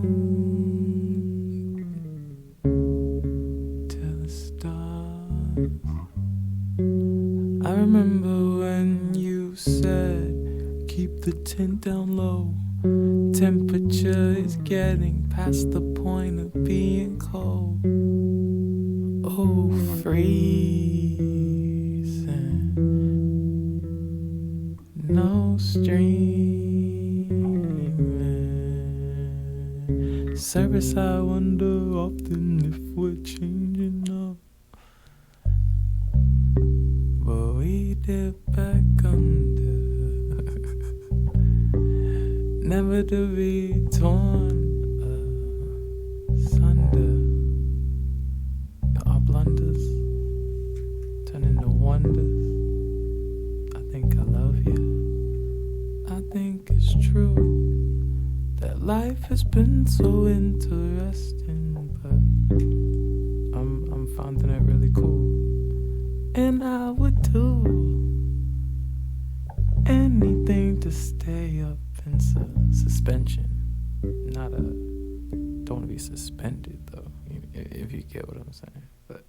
to the stars. I remember when you said, keep the tent down low. Temperature is getting past the point of being cold. Oh, freezing. No streaming. Service, I wonder often if we're changing up. But we dip back under. Never to be torn asunder. Our blunders turn into wonders. I think I love you. I think it's true that life has been so interesting, but I'm finding it really cool. And I would do anything to stay up in suspension. Not a, don't want to be suspended though, if you get what I'm saying. But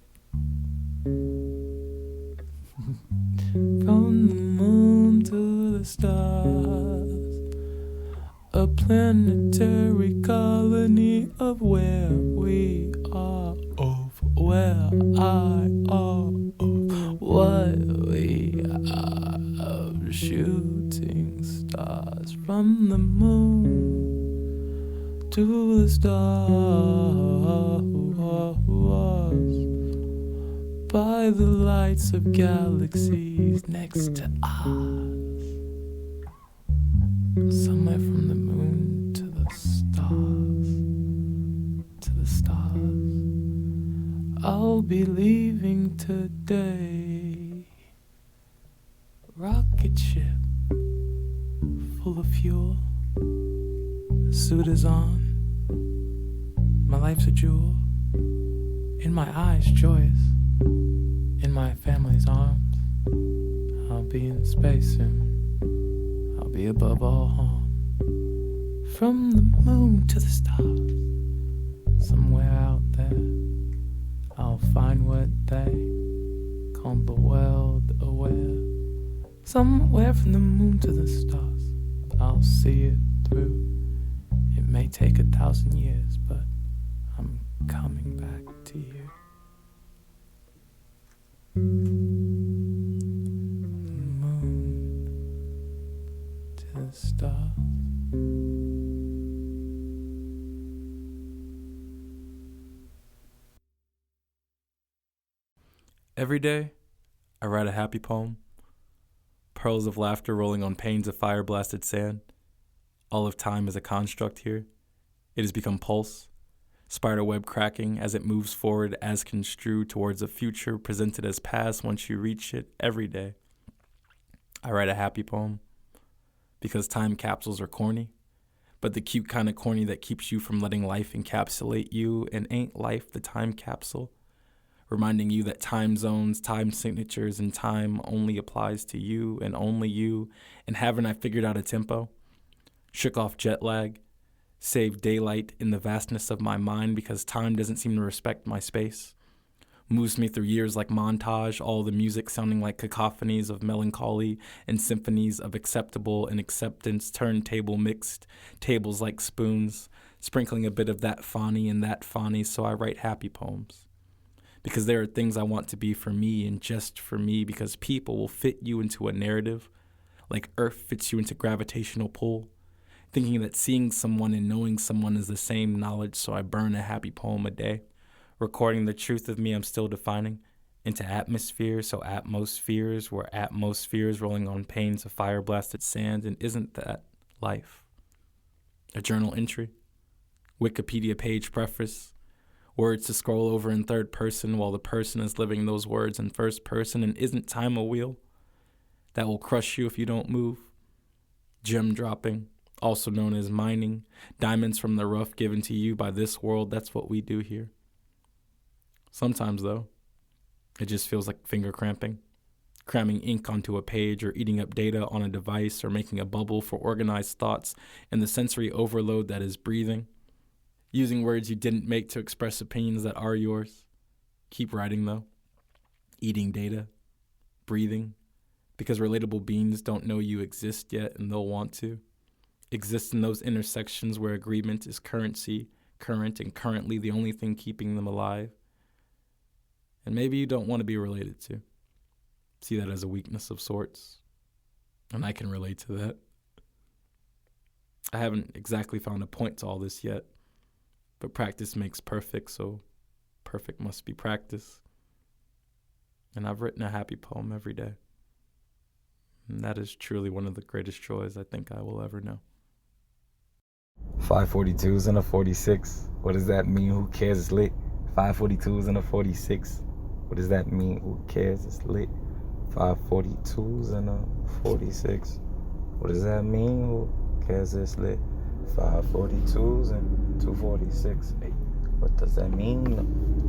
from the moon to the stars, a planetary colony of where we are, of where I are, of what we are, of shooting stars. From the moon to the stars, by by the lights of galaxies next to us. Somewhere from the moon to the stars, to the stars. I'll be leaving today. Rocket ship full of fuel. Suit is on. My life's a jewel. In my eyes, joyous. In my family's arms. I'll be in space soon. I'll be above all harm. From the moon to the stars. Somewhere out there, I'll find what they call the world aware. Somewhere from the moon to the stars, I'll see it through. It may take 1,000 years, but I'm coming back to you. Moon to the stars. Every day, I write a happy poem. Pearls of laughter rolling on panes of fire-blasted sand. All of time is a construct here. It has become pulse, spider web cracking as it moves forward as construed towards a future presented as past once you reach it every day. I write a happy poem because time capsules are corny, but the cute kind of corny that keeps you from letting life encapsulate you, and ain't life the time capsule? Reminding you that time zones, time signatures, and time only applies to you, and haven't I figured out a tempo? Shook off jet lag, saved daylight in the vastness of my mind because time doesn't seem to respect my space. Moves me through years like montage, all the music sounding like cacophonies of melancholy and symphonies of acceptable and acceptance, turntable mixed, tables like spoons, sprinkling a bit of that fani and that fani, so I write happy poems. Because there are things I want to be for me and just for me, because people will fit you into a narrative, like Earth fits you into gravitational pull. Thinking that seeing someone and knowing someone is the same knowledge, so I burn a happy poem a day. Recording the truth of me I'm still defining into atmosphere, so atmospheres were atmospheres rolling on panes of fire-blasted sand, and isn't that life? A journal entry, Wikipedia page preface, words to scroll over in third person while the person is living those words in first person, and isn't time a wheel that will crush you if you don't move? Gem dropping, also known as mining, diamonds from the rough given to you by this world, that's what we do here. Sometimes, though, it just feels like finger cramping, cramming ink onto a page or eating up data on a device or making a bubble for organized thoughts and the sensory overload that is breathing. Using words you didn't make to express opinions that are yours. Keep writing, though. Eating data. Breathing. Because relatable beings don't know you exist yet and they'll want to. Exist in those intersections where agreement is currency, current and currently the only thing keeping them alive. And maybe you don't want to be related to. See that as a weakness of sorts. And I can relate to that. I haven't exactly found a point to all this yet. But practice makes perfect, so perfect must be practice. And I've written a happy poem every day. And that is truly one of the greatest joys I think I will ever know. 542s and a 46. What does that mean? Who cares? It's lit. 542s and a 46. What does that mean? Who cares? It's lit. 542s and a 46. What does that mean? Who cares? It's lit. 542s and 246. Hey, what does that mean?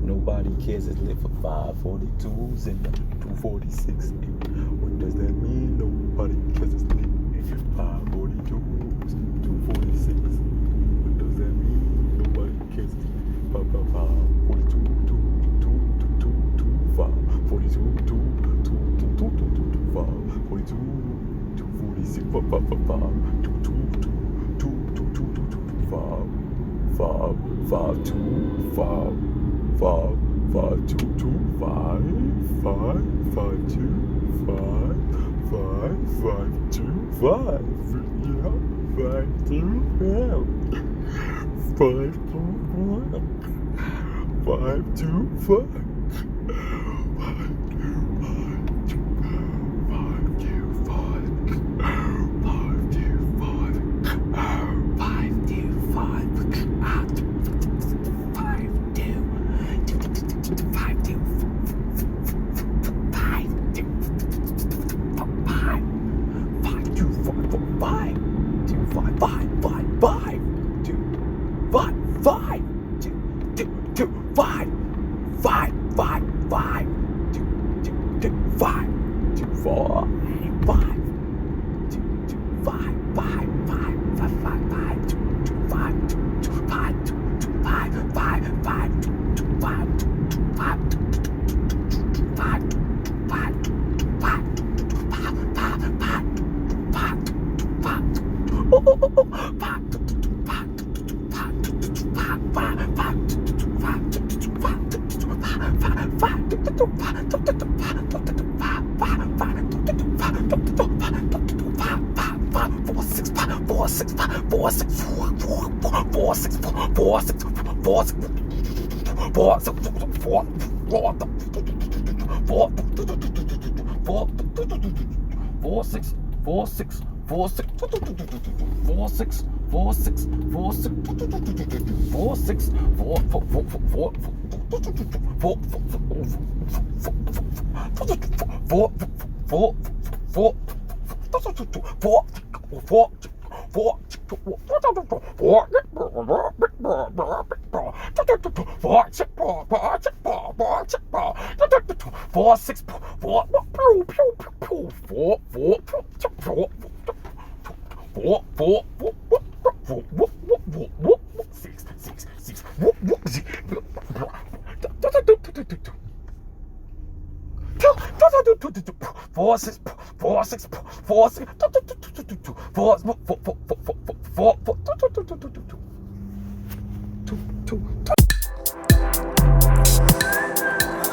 Nobody cares. It's lit for 542s and 246. Hey, what does that mean? Nobody cares. It's lit. Hey, 542s, 246. What does that mean? Nobody cares. 542, 42, 42, 246, 525.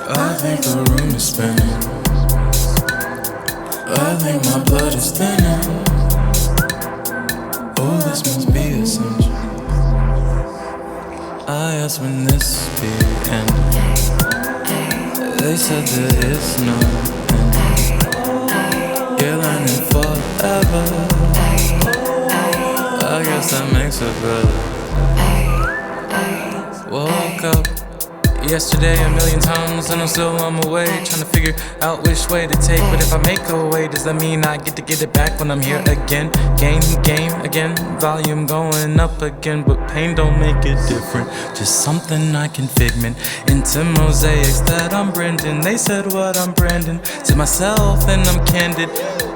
I think the room is spinning. I think my blood is thinning. Oh, this must be essential. I asked when this be ending. They said there is no ending. You're learning forever. I guess that makes it better. Woke up yesterday a million times and I'm still on my way, trying to figure out which way to take. But if I make a way, does that mean I get to get it back when I'm here again? Game again, volume going up again. But pain don't make it different, just something I can figment into mosaics that I'm Brendan. They said what I'm Brandon to myself and I'm candid.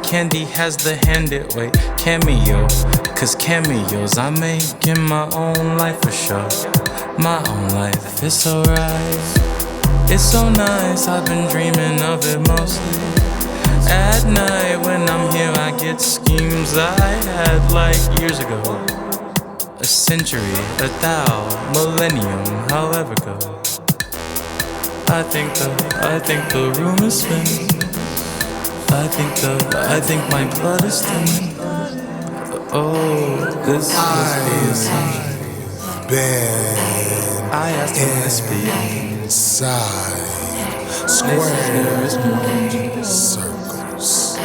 Candy has the handed way cameo, cause cameos I make in my own life for sure. My own life, it's alright. It's so nice, I've been dreaming of it mostly. At night when I'm here I get schemes I had like years ago. A century, a thou, millennium, however go. I think the room is spinning. I think my blood is thinning. Oh, this must be a sign. I asked him this be inside squares, circles.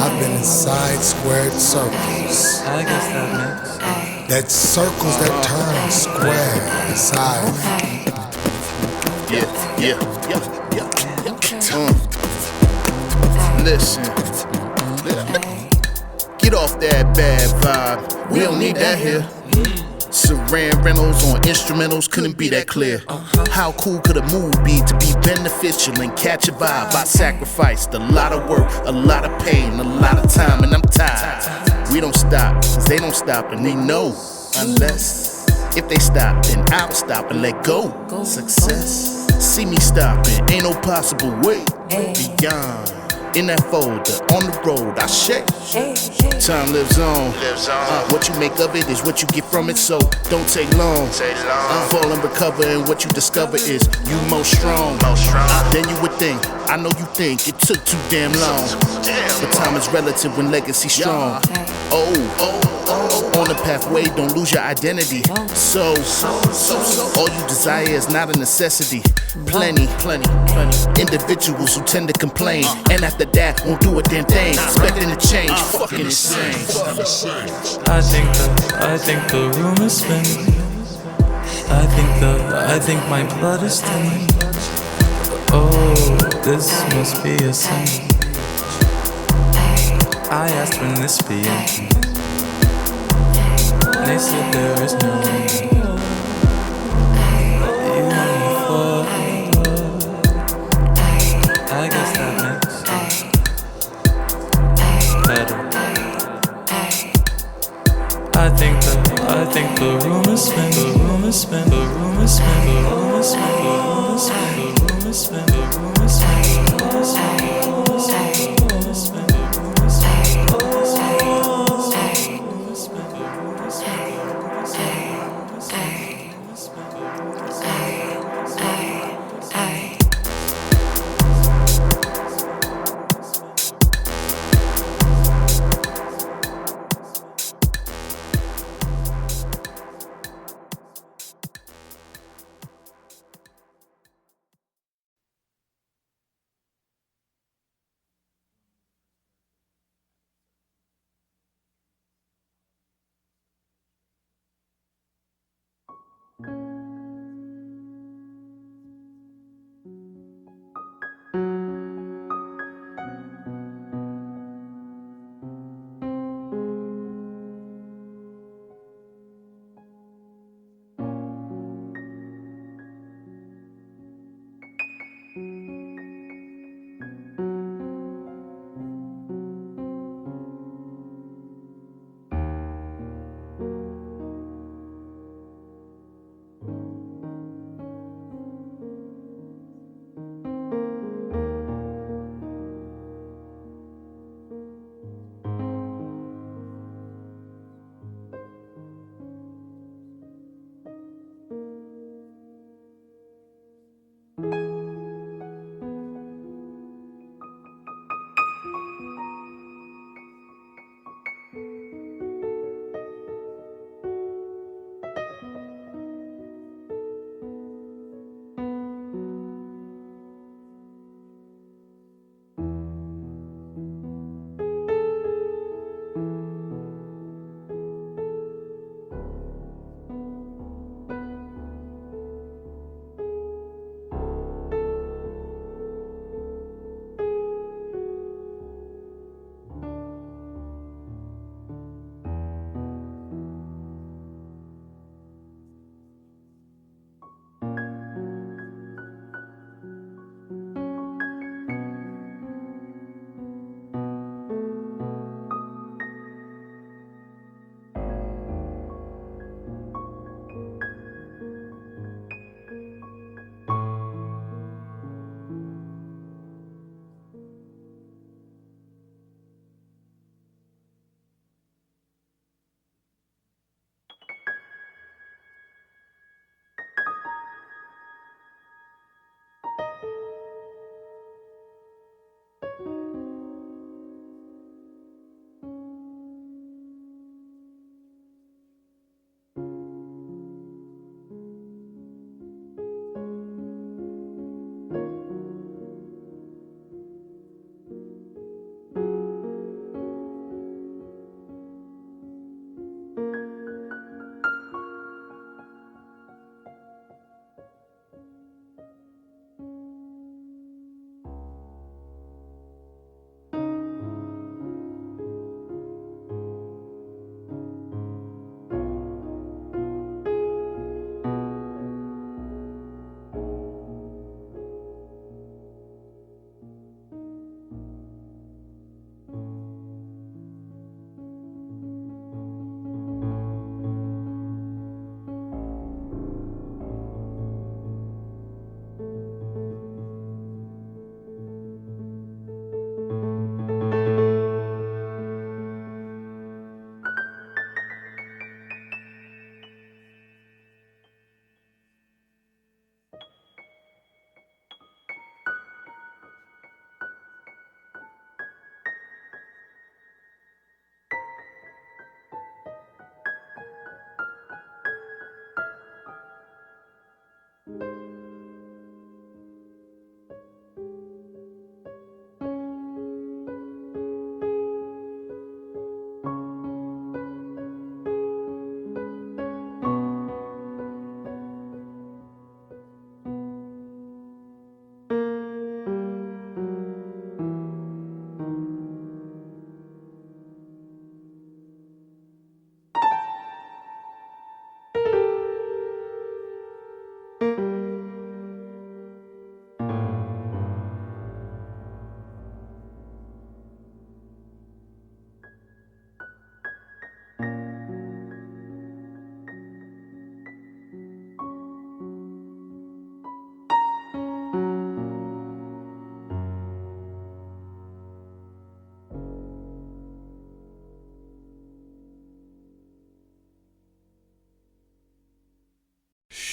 I've been inside squared circles. I guess that makes that circles that turn square inside. Yeah. Listen. Get off that bad vibe. We don't need that here. Saran rentals on instrumentals couldn't be that clear. How cool could a move be to be beneficial and catch a vibe? I sacrificed a lot of work, a lot of pain, a lot of time, and I'm tired. We don't stop, cause they don't stop, and they know. Unless, if they stop, then I'll stop and let go. Success, see me stopping, ain't no possible way beyond. In that folder, on the road, I shake. Time lives on. What you make of it is what you get from it, so don't take long. Fall and recover, and what you discover is you most strong. Then you would think, I know you think it took too damn long. But time is relative when legacy strong. On the pathway, don't lose your identity. So, all you desire is not a necessity. Plenty individuals who tend to complain, and after that won't do a damn thing, expecting to change. Fucking insane. I think the room is spinning. I think my blood is thinning. Oh, this must be a sign. I asked when this be ending. They said there is no ending. You want me forever. I guess that makes better. I think the room is spinning. The room is spinning. The room is spinning. The room is spinning. The room is spinning. The room is spinning. The room is spinning. The room is spinning. The room is spinning. The room is spinning.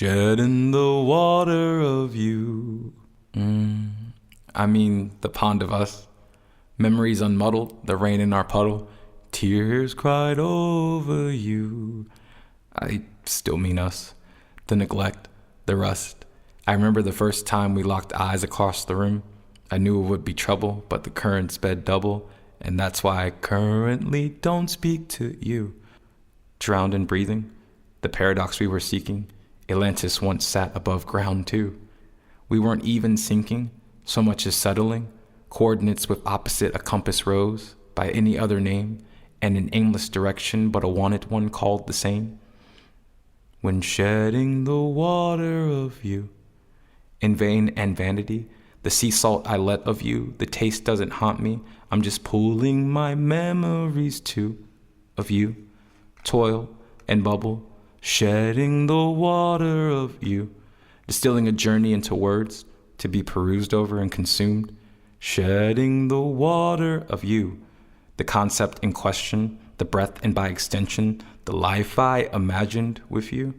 Shedding the water of you. I mean, the pond of us. Memories unmuddled, the rain in our puddle. Tears cried over you. I still mean us. The neglect, the rust. I remember the first time we locked eyes across the room. I knew it would be trouble, but the current sped double, and that's why I currently don't speak to you. Drowned in breathing, the paradox we were seeking, Atlantis once sat above ground too. We weren't even sinking, so much as settling, coordinates with opposite a compass rose, by any other name, and an aimless direction but a wanted one called the same. When shedding the water of you, in vain and vanity, the sea salt I let of you, the taste doesn't haunt me, I'm just pulling my memories too, of you, toil and bubble, shedding the water of you, distilling a journey into words, to be perused over and consumed, shedding the water of you, the concept in question, the breath and by extension, the life I imagined with you.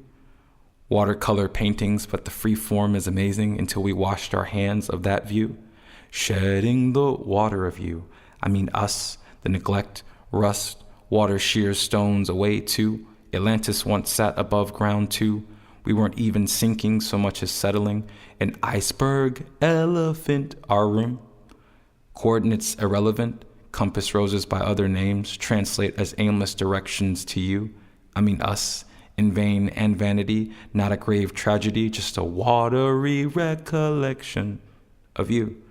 Watercolor paintings, but the free form is amazing until we washed our hands of that view. Shedding the water of you, I mean us, the neglect, rust, water shears stones away too. Atlantis once sat above ground too. We weren't even sinking so much as settling. An iceberg, elephant, our room. Coordinates irrelevant, compass roses by other names, translate as aimless directions to you. I mean us, in vain and vanity, not a grave tragedy, just a watery recollection of you.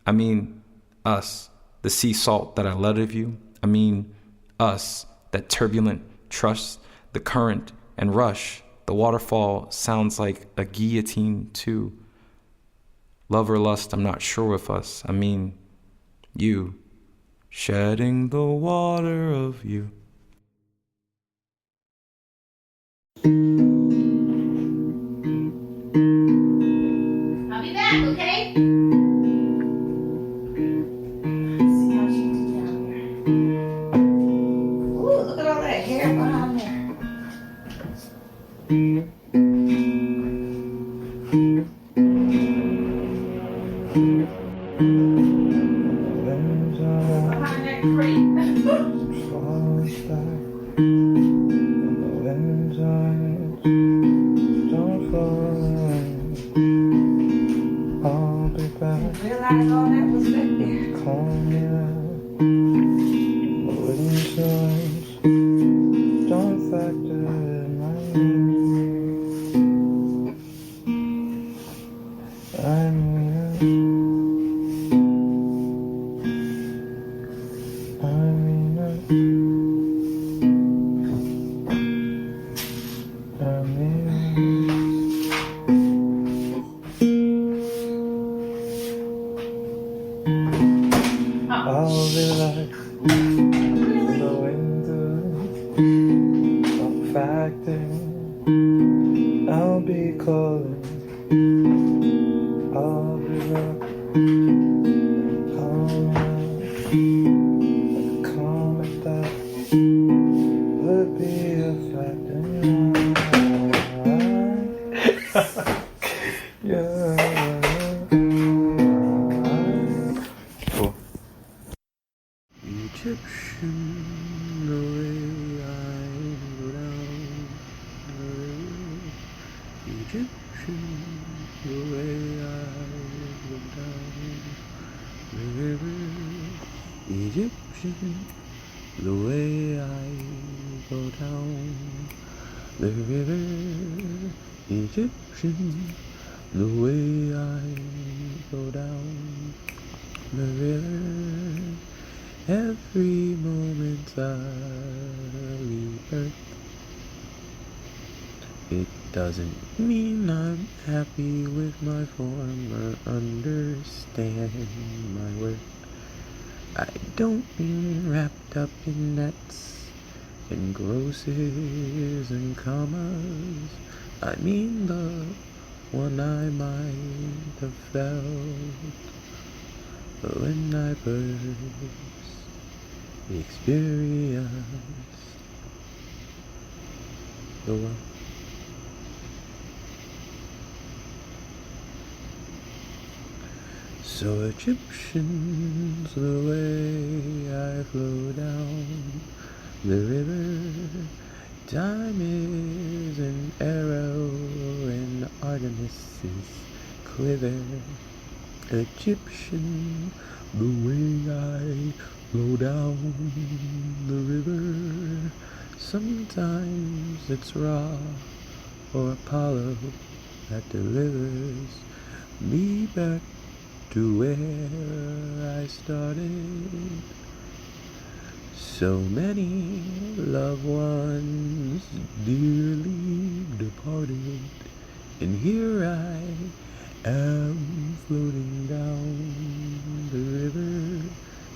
I mean us, the sea salt that I let of you. I mean us, that turbulent trust, the current and rush. The waterfall sounds like a guillotine too. Love or lust, I'm not sure with us. I mean you, shedding the water of you. I'll be back, okay? Ooh, look at all that hair behind there. Behind that crate. Realize all that was back there. Don't factor in my I'll be like going through a factor. I'll be calling. I'll be rock. Comment that would be a factor. Yeah. Egyptian, the way I go down the river. Egyptian, the way I go down the river. Egyptian, the way I go down the river. Egyptian, the way I go down the river. Every moment I rebirth. It doesn't mean I'm happy with my form or understand my worth. I don't mean wrapped up in nets and grosses and commas. I mean the one I might have felt when I burst experienced the world. So Egyptians, the way I flow down the river. Time is an arrow and Artemis's quiver. Egyptian, the way I flow down the river. Sometimes it's raw or Apollo that delivers me back to where I started. So many loved ones dearly departed, and here I am floating down the river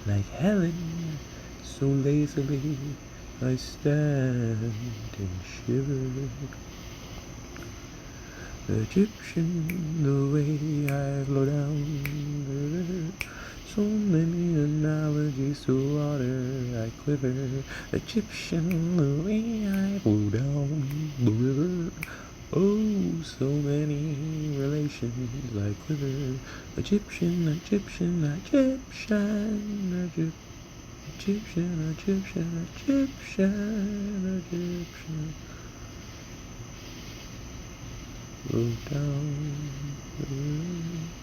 like Helen, so lazily I stand and shiver. Egyptian, the way I flow down the river, so many analogies to water I quiver. Egyptian, the way I flow down the river, oh, so many relations I quiver. Egyptian, Egyptian, Egyptian, Egyptian, Egyptian, Egyptian, Egyptian. Flow down the river.